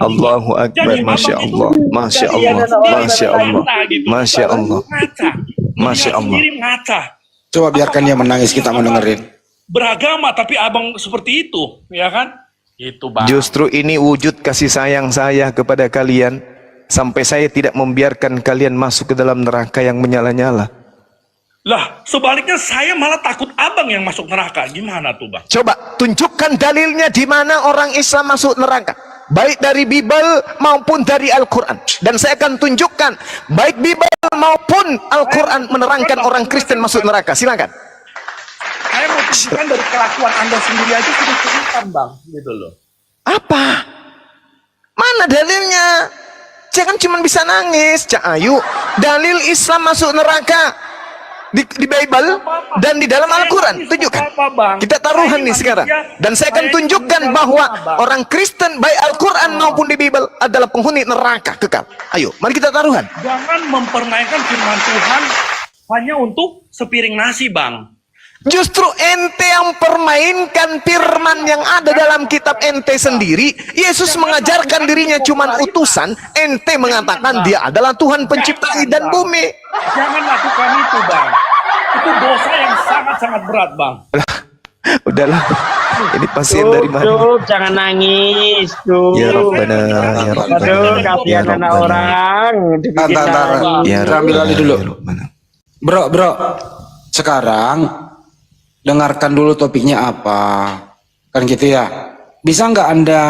Allahu Akbar, Masya Allah, Masya Allah, Masya Allah, Masya Allah, Masya Allah. Coba biarkan dia menangis, kita mau dengerin. Beragama tapi abang seperti itu, ya kan? Itu bang. Justru ini wujud kasih sayang saya kepada kalian, sampai saya tidak membiarkan kalian masuk ke dalam neraka yang menyala-nyala. Lah, sebaliknya saya malah takut abang yang masuk neraka. Gimana tuh bang? Coba tunjukkan dalilnya di mana orang Islam masuk neraka, baik dari Bible maupun dari Al-Quran. Dan saya akan tunjukkan baik Bible maupun Al-Quran menerangkan orang Kristen masuk neraka. Silakan. Saya mau tunjukkan dari kelakuan anda sendiri aja sudah kelihatan bang, gitu loh. Apa? Mana dalilnya? Jangan cuma bisa nangis, Cak Ayu. Dalil Islam masuk neraka di Bible dan di dalam Al-Quran. Tunjukkan. Kita taruhan nih sekarang. Dan saya akan tunjukkan bahwa orang Kristen baik Al-Quran maupun di Bible adalah penghuni neraka kekal. Ayo, mari kita taruhan. Jangan mempermainkan firman Tuhan hanya untuk sepiring nasi bang. Justru ente yang permainkan firman yang ada dalam kitab ente sendiri. Yesus mengajarkan dirinya cuma utusan. Ente mengatakan dia adalah Tuhan pencipta langit dan bumi. Jangan lakukan itu bang. Itu dosa yang sangat-sangat berat bang. Udahlah, ini pasien dari mana? Cuk, jangan nangis, Cuk. Ya Rabbana, ya Rabbana. Aduh, kasihan anak orang. Dibikin Antar, nangis. Ya ambil alih dulu. ya Rabbana. Bro, sekarang dengarkan dulu topiknya apa. Kan gitu ya. bisa nggak Anda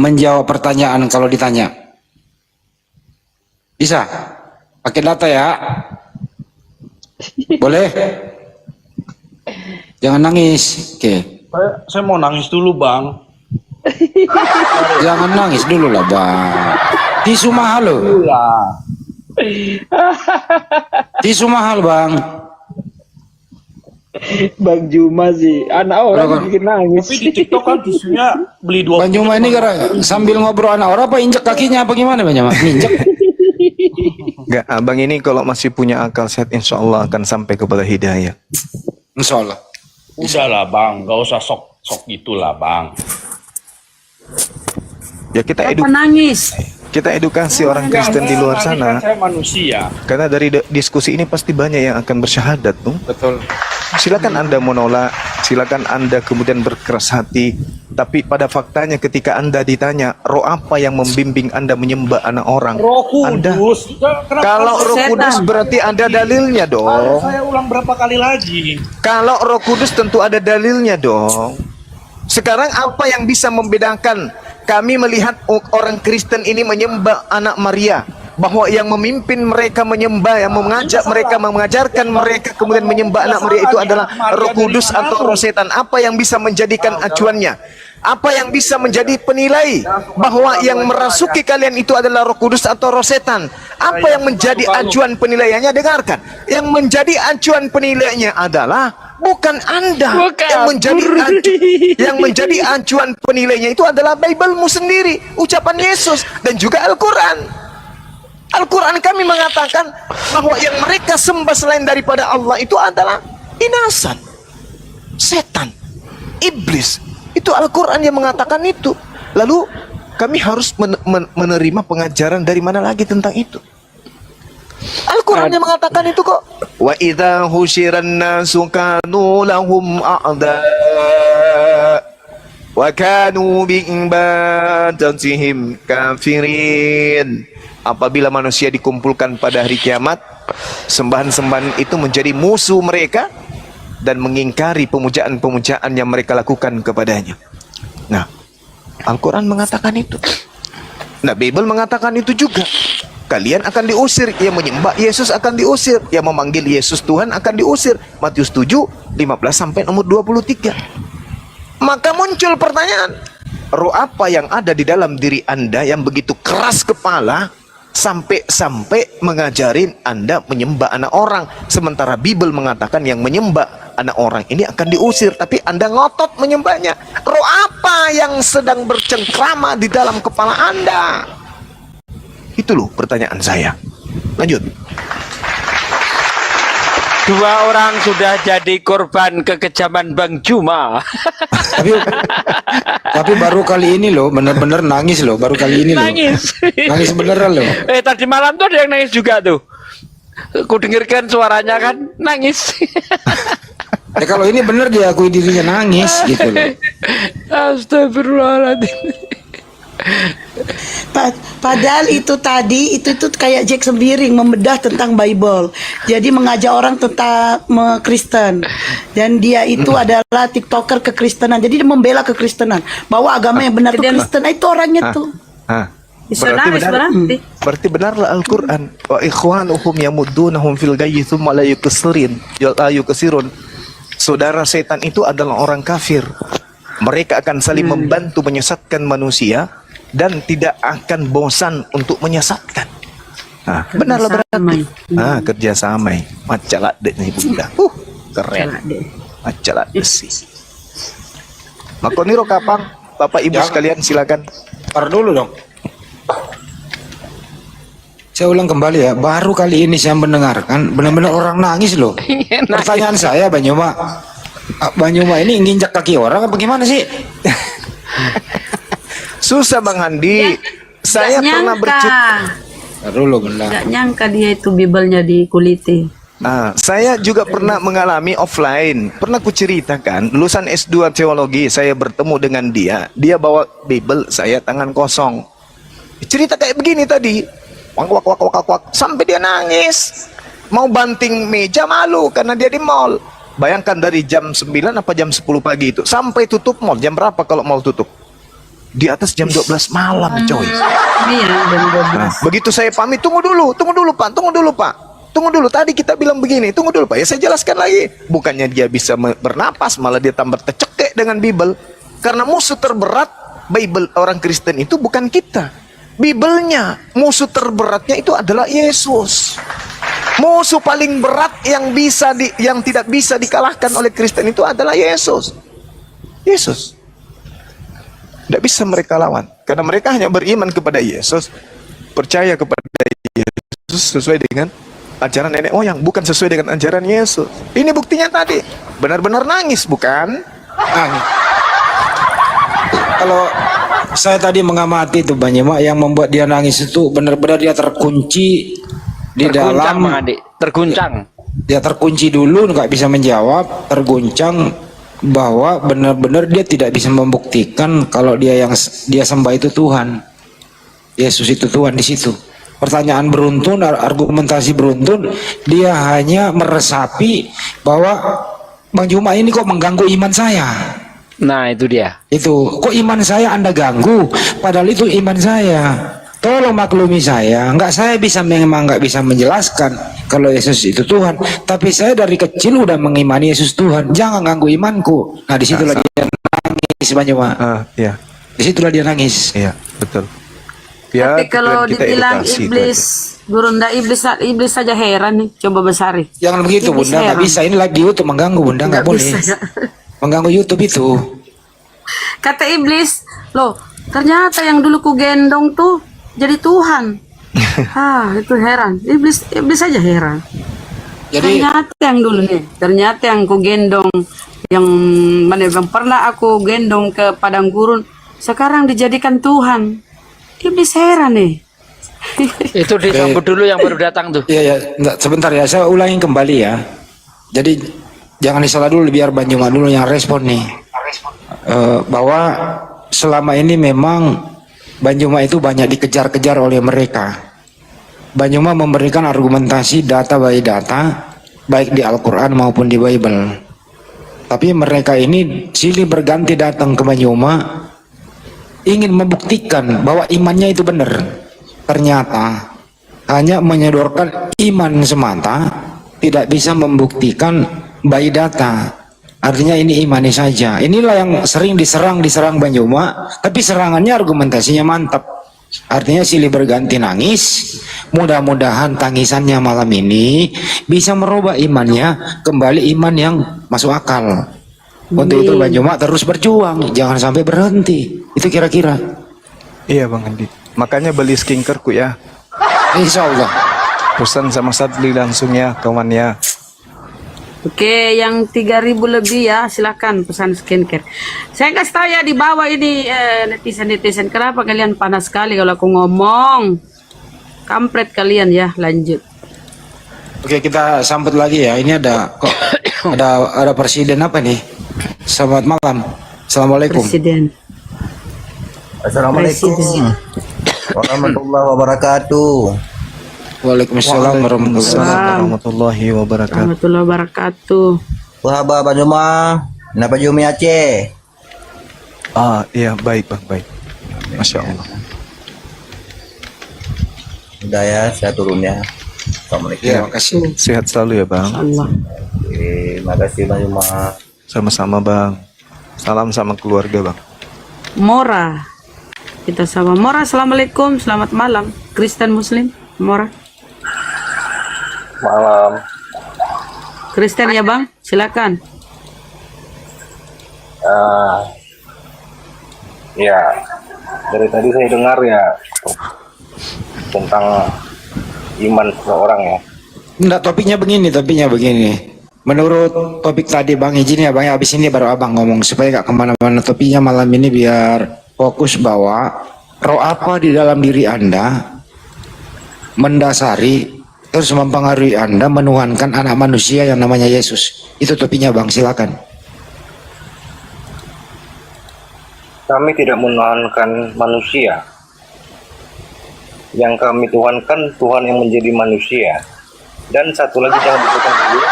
menjawab pertanyaan kalau ditanya? Bisa? Pakai data ya? Boleh? Jangan nangis. Oke. Saya mau nangis dulu, Bang. Jangan nangis dulu lah, Bang. Tisu mahal loh. Tisu mahal, Bang. Bang Juma sih, anak orang bikin nangis. Tapi di TikTok kan tisunya beli 2. Bang Juma ini sambil ngobrol anak orang apa injek kakinya apa gimana Bang Juma? Injek. Enggak, abang ini kalau masih punya akal sehat, insya Allah akan sampai kepada hidayah. Insya Allah. Udahlah, Bang, nggak usah sok gitulah, Bang. Ya kita Apa nangis? kita edukasi orang Kristen di luar sana. Saya manusia. Karena dari diskusi ini pasti banyak yang akan bersyahadat tuh. Betul. Silakan Anda menolak, silakan Anda kemudian berkeras hati. Tapi pada faktanya ketika Anda ditanya, roh apa yang membimbing Anda menyembah anak orang? Roh Kudus. Kalau Roh Kudus berarti ada dalilnya dong. Saya ulang berapa kali lagi? Kalau Roh Kudus tentu ada dalilnya dong. Sekarang apa yang bisa membedakan kami melihat orang Kristen ini menyembah anak Maria, bahwa yang memimpin mereka menyembah, yang mengajak mereka, mengajarkan mereka kemudian menyembah anak Maria itu adalah Roh Kudus atau roh setan? Apa yang bisa menjadikan acuannya? Apa yang bisa menjadi penilai bahwa yang merasuki kalian itu adalah Roh Kudus atau roh setan? Apa yang menjadi acuan penilaiannya? Dengarkan. Yang menjadi acuan penilaiannya adalah bukan Anda. Yang menjadi acuan penilainya itu adalah Bible-mu sendiri, ucapan Yesus dan juga Al-Quran. Al-Quran kami mengatakan bahwa yang mereka sembah selain daripada Allah itu adalah inasan, setan, iblis. Itu Al-Quran yang mengatakan itu. Lalu kami harus menerima pengajaran dari mana lagi tentang itu? Al-Quran yang mengatakan itu kok. Wa idza husyiran nasu kanu lahum a'da wa kanu bi ibadatihim kafirin. Apabila manusia dikumpulkan pada hari kiamat, sembahan-sembahan itu menjadi musuh mereka dan mengingkari pemujaan-pemujaan yang mereka lakukan kepadanya. Nah, Al-Quran mengatakan itu. Nah, Bible mengatakan itu juga. Kalian akan diusir, yang menyembah Yesus akan diusir, yang memanggil Yesus Tuhan akan diusir. Matius 7, 15 sampai nomor 23. Maka muncul pertanyaan, roh apa yang ada di dalam diri Anda yang begitu keras kepala sampai mengajarin Anda menyembah anak orang, sementara Bible mengatakan yang menyembah anak orang ini akan diusir, tapi Anda ngotot menyembahnya. Roh apa yang sedang bercengkrama di dalam kepala Anda? Itu loh pertanyaan saya. Lanjut. 2 orang sudah jadi korban kekejaman Bang Juma. Tapi baru kali ini loh, bener-bener nangis loh, baru kali ini loh. Nangis beneran loh. Tadi malam tuh ada yang nangis juga tuh. Ku dengarkan suaranya kan nangis. Kalau ini bener diakui dirinya nangis gitu loh. Astagfirullahaladzim. Padahal itu tadi itu kayak Jack Sembiring membedah tentang Bible. Jadi mengajak orang tentang Kristen. Dan dia itu adalah TikToker kekristenan. Jadi dia membela kekristenan, bahwa agama yang benar itu Kristen. Itu orangnya tuh. Berarti benarlah Al-Quran. Wa ikhwanuhum yamuddunahum fil ghayyi tsumma la yuksirun. Saudara setan itu adalah orang kafir. Mereka akan saling membantu menyesatkan manusia dan tidak akan bosan untuk menyesatkan. Nah, benarlah berarti. Kerjasama. Macalat deh nih bunda. Keren. Macalat besi. Makoniro kapang, Bapak Ibu sekalian silakan. Tar dulu dong. Saya ulang kembali ya, baru kali ini saya mendengarkan benar-benar orang nangis loh. Pertanyaan saya, Banyuma ini nginjak kaki orang apa gimana sih? Susah Bang Handi. Saya pernah bercerita. Dulu benar. Gak nyangka dia itu Biblenya dikuliti. Nah, saya juga pernah mengalami offline. Pernah kuceritakan, lulusan S2 teologi, saya bertemu dengan dia. Dia bawa Bible, saya tangan kosong. Cerita kayak begini tadi. Wak, sampai dia nangis. Mau banting meja malu karena dia di mall. Bayangkan dari jam 9 apa jam 10 pagi itu sampai tutup mall. Jam berapa kalau mall tutup? Di atas jam 12 malam, coy. Iya, jam 12. Nah, begitu saya pamit, tunggu dulu Pak, tunggu dulu. Tadi kita bilang begini, tunggu dulu Pak. Ya saya jelaskan lagi. Bukannya dia bisa bernapas, malah dia tambah tercekek dengan Bible. Karena musuh terberat Bible orang Kristen itu bukan kita. Biblenya, musuh terberatnya itu adalah Yesus. Musuh paling berat yang tidak bisa dikalahkan oleh Kristen itu adalah Yesus. Yesus. Tidak bisa mereka lawan. Karena mereka hanya beriman kepada Yesus, percaya kepada Yesus sesuai dengan ajaran nenek moyang, bukan sesuai dengan ajaran Yesus. Ini buktinya tadi. Benar-benar nangis, bukan? Nangis. Kalau saya tadi mengamati itu Banyuma, yang membuat dia nangis itu benar-benar dia terkunci di dalam, terguncang. dia terkunci dulu, nggak bisa menjawab, terguncang, bahwa benar-benar dia tidak bisa membuktikan kalau dia sembah itu Tuhan, Yesus itu Tuhan. Di situ pertanyaan beruntun, argumentasi beruntun, dia hanya meresapi bahwa Bang Juma ini kok mengganggu iman saya. Nah itu dia. Itu kok iman saya Anda ganggu, padahal itu iman saya. Tolong maklumi saya, memang nggak bisa menjelaskan kalau Yesus itu Tuhan, tapi saya dari kecil udah mengimani Yesus Tuhan. Jangan ganggu imanku. Nah disitulah dia nangis banyak Pak. Iya. Disitulah dia nangis. Iya, betul. Ya, Tapi kalau kita dibilang edukasi, iblis, Gurunda iblis saja heran nih. Coba Besari. Jangan begitu Iblis Bunda, nggak heran. bisa. Ini live di YouTube mengganggu Bunda, nggak boleh. bisa. Mengganggu YouTube itu. Kata iblis, loh ternyata yang dulu ku gendong tuh jadi Tuhan. Itu heran. Iblis saja heran. Jadi Ternyata yang ku gendong, yang pernah aku gendong ke padang gurun, sekarang dijadikan Tuhan. Iblis heran nih. Itu disambut dulu yang baru datang tuh. Iya, enggak, sebentar ya, saya ulangi kembali ya. Jadi jangan disalah dulu, biar Banyuma dulu yang respon nih. Bahwa selama ini memang Banyuma itu banyak dikejar-kejar oleh mereka. Banyuma memberikan argumentasi data by data, baik di Al-Quran maupun di Bible. Tapi mereka ini silih berganti datang ke Banyuma, ingin membuktikan bahwa imannya itu benar. Ternyata hanya menyodorkan iman semata, tidak bisa membuktikan by data. Artinya ini imani saja. Inilah yang sering diserang Banyuma, tapi serangannya argumentasinya mantap. Artinya silih berganti nangis. Mudah-mudahan tangisannya malam ini bisa merubah imannya kembali iman yang masuk akal. Untuk itu Banyuma terus berjuang, jangan sampai berhenti. Itu kira-kira. Iya Bang Andi. Makanya beli skinkerku ya. Insya Allah. Pesan sama Sadli langsung ya kawannya. Oke, yang 3.000 lebih ya, silakan pesan skincare. Saya kasih tahu ya di bawah ini netizen, kenapa kalian panas sekali kalau aku ngomong? Kampret kalian ya, lanjut. Oke, kita sambut lagi ya. Ini ada kok ada presiden apa nih? Selamat malam. Assalamualaikum. Presiden. Assalamualaikum warahmatullahi wabarakatuh. Waalaikumsalam warahmatullahi wabarakatuh. Warahmatullahi wabarakatuh. Wahaba Banyuma, kenapa Jumi Aceh? Iya baik Bang, baik. Masya Allah. Udah ya, saya turun ya. Assalamualaikum. Ya, makasih. Sehat selalu ya Bang. Allah. Terima kasih Banyuma. Sama-sama Bang. Salam sama keluarga Bang. Mora. Kita sama Mora. Assalamualaikum, selamat malam. Kristen Muslim, Mora. Malam. Kristen ya Bang, silakan. Ya, dari tadi saya dengar ya tentang iman seseorang ya. Enggak, topiknya begini. Menurut topik tadi Bang, izin ya Bang, habis ini baru Abang ngomong supaya gak kemana-mana. Topiknya malam ini biar fokus bahwa roh apa di dalam diri Anda mendasari terus mempengaruhi Anda menuhankan anak manusia yang namanya Yesus. Itu topiknya Bang, silakan. Kami tidak menuhankan manusia. Yang kami tuhankan Tuhan yang menjadi manusia. Dan satu lagi jangan dipotong dulu.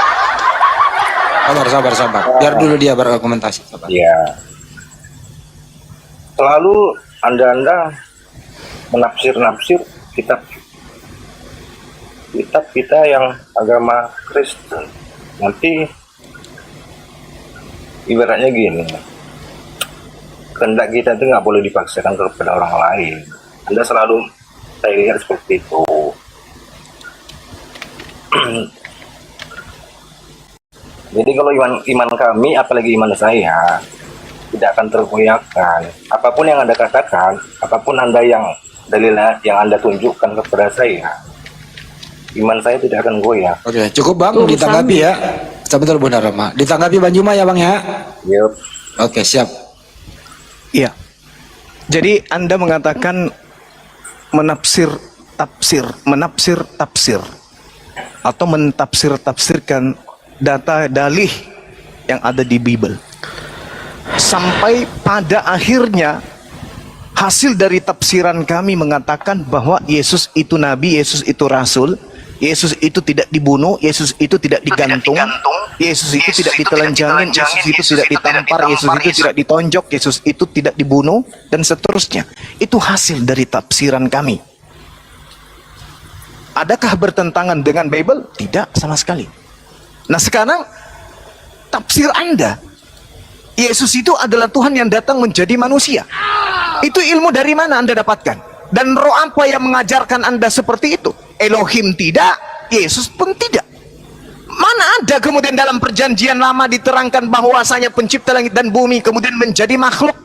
Sabar. Biar dulu dia berargumentasi. Sabar. Ya. Selalu Anda menafsir-nafsir kitab kita yang agama Kristen. Nanti ibaratnya gini, kehendak kita itu nggak boleh dipaksakan kepada orang lain. Anda selalu saya lihat seperti itu. Jadi kalau iman kami, apalagi iman saya, tidak akan tergoyahkan. Apapun yang Anda katakan, apapun Anda yang dalil yang Anda tunjukkan kepada saya, iman saya tidak akan goyah. Oke, cukup Bang, ditanggapi ya. Sebentar Bunda Rama. Ditanggapi Bang Juma ya Bang ya. Yup. Oke, siap. Iya. Jadi Anda mengatakan menafsir tafsir atau mentafsir-tafsirkan data dalih yang ada di Bible. Sampai pada akhirnya hasil dari tafsiran kami mengatakan bahwa Yesus itu nabi, Yesus itu rasul, Yesus itu tidak dibunuh, Yesus itu tidak digantung, Yesus itu tidak ditelanjangin, Yesus itu tidak ditampar, Yesus itu tidak ditonjok, Yesus itu tidak dibunuh, dan seterusnya. Itu hasil dari tafsiran kami. Adakah bertentangan dengan Bible? Tidak, sama sekali. Nah sekarang tafsir Anda, Yesus itu adalah Tuhan yang datang menjadi manusia. Itu ilmu dari mana Anda dapatkan? Dan roh apa yang mengajarkan Anda seperti itu? Elohim tidak, Yesus pun tidak. Mana ada kemudian dalam perjanjian lama diterangkan bahwasanya pencipta langit dan bumi kemudian menjadi makhluk?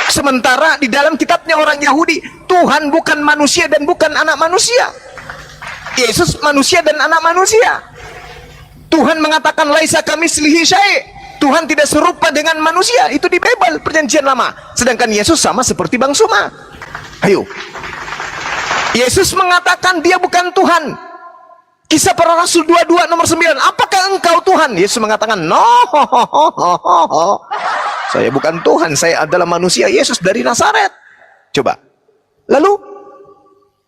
Sementara di dalam kitabnya orang Yahudi, Tuhan bukan manusia dan bukan anak manusia. Yesus manusia dan anak manusia. Tuhan mengatakan laisa kamitslihi syai'. Tuhan tidak serupa dengan manusia. Itu di Bible perjanjian lama. Sedangkan Yesus sama seperti Bang Suma. Ayo. Yesus mengatakan dia bukan Tuhan. Kisah Para Rasul 22 nomor 9. Apakah engkau Tuhan? Yesus mengatakan, no, saya bukan Tuhan, saya adalah manusia, Yesus dari Nazaret. Coba. Lalu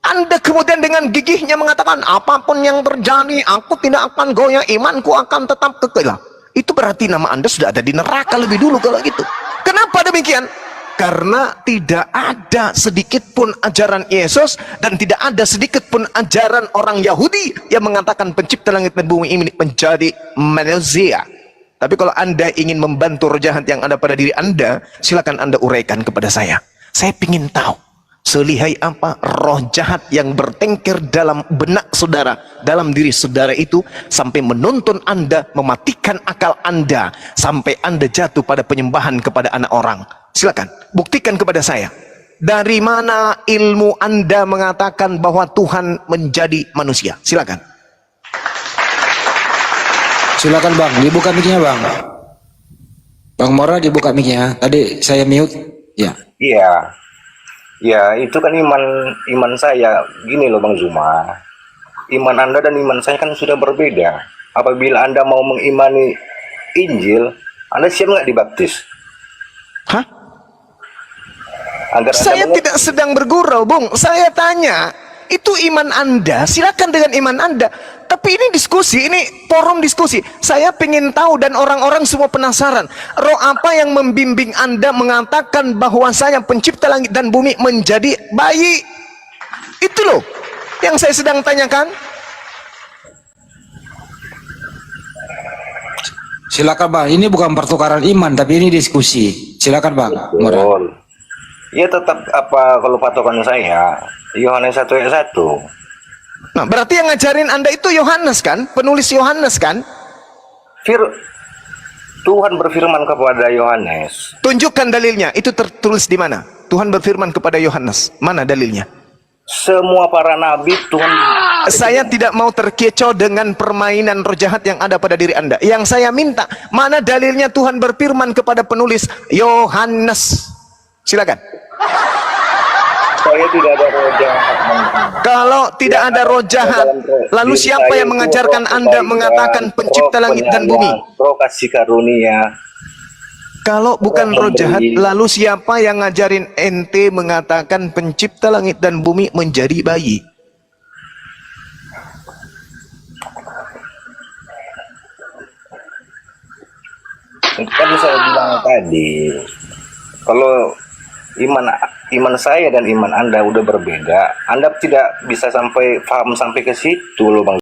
Anda kemudian dengan gigihnya mengatakan, apapun yang terjadi, aku tidak akan goyah, imanku akan tetap kekeh. Itu berarti nama Anda sudah ada di neraka lebih dulu kalau gitu. Kenapa demikian? Karena tidak ada sedikit pun ajaran Yesus dan tidak ada sedikit pun ajaran orang Yahudi yang mengatakan pencipta langit dan bumi ini menjadi manusia. Tapi kalau Anda ingin membantu roh jahat yang ada pada diri Anda, silakan Anda uraikan kepada saya. Saya ingin tahu selihai apa roh jahat yang bertengker dalam benak saudara, dalam diri saudara itu, sampai menuntun Anda, mematikan akal Anda, sampai Anda jatuh pada penyembahan kepada anak orang. Silakan, buktikan kepada saya. Dari mana ilmu Anda mengatakan bahwa Tuhan menjadi manusia? Silakan. Silakan Bang, dibuka mic-nya Bang. Bang Mora dibuka mic-nya. Tadi saya mute. Ya. Iya. Ya, itu kan iman saya. Gini loh Bang Zuma. Iman Anda dan iman saya kan sudah berbeda. Apabila Anda mau mengimani Injil, Anda siap nggak dibaptis? Hah? Agar Saya tidak sedang bergurau, Bung. Saya tanya, itu iman Anda, silakan dengan iman Anda. Tapi ini diskusi, ini forum diskusi. Saya ingin tahu dan orang-orang semua penasaran. Roh apa yang membimbing Anda mengatakan bahwasanya pencipta langit dan bumi menjadi bayi? Itu loh yang saya sedang tanyakan. Silakan Bang, ini bukan pertukaran iman tapi ini diskusi. Silakan Bang. Mora. Ya tetap apa kalau patokan saya Yohanes 1 ayat 1. Nah, berarti yang ngajarin Anda itu Yohanes kan? Penulis Yohanes kan? Tuhan berfirman kepada Yohanes. Tunjukkan dalilnya. Itu tertulis di mana? Tuhan berfirman kepada Yohanes. Mana dalilnya? Semua para nabi Tuhan. Saya tidak mau terkecoh dengan permainan roh jahat yang ada pada diri Anda. Yang saya minta, mana dalilnya Tuhan berfirman kepada penulis Yohanes? Silakan. Saya tidak ada roh jahat. Kalau tidak ada roh jahat, lalu siapa yang mengajarkan Anda mengatakan pencipta langit dan bumi? Roh kasih karunia. Kalau bukan roh jahat, lalu siapa yang ngajarin ente mengatakan pencipta langit dan bumi menjadi bayi? Kan saya bilang tadi, Kalau iman saya dan iman Anda udah berbeda, Anda tidak bisa sampai paham sampai ke situ loh Bang.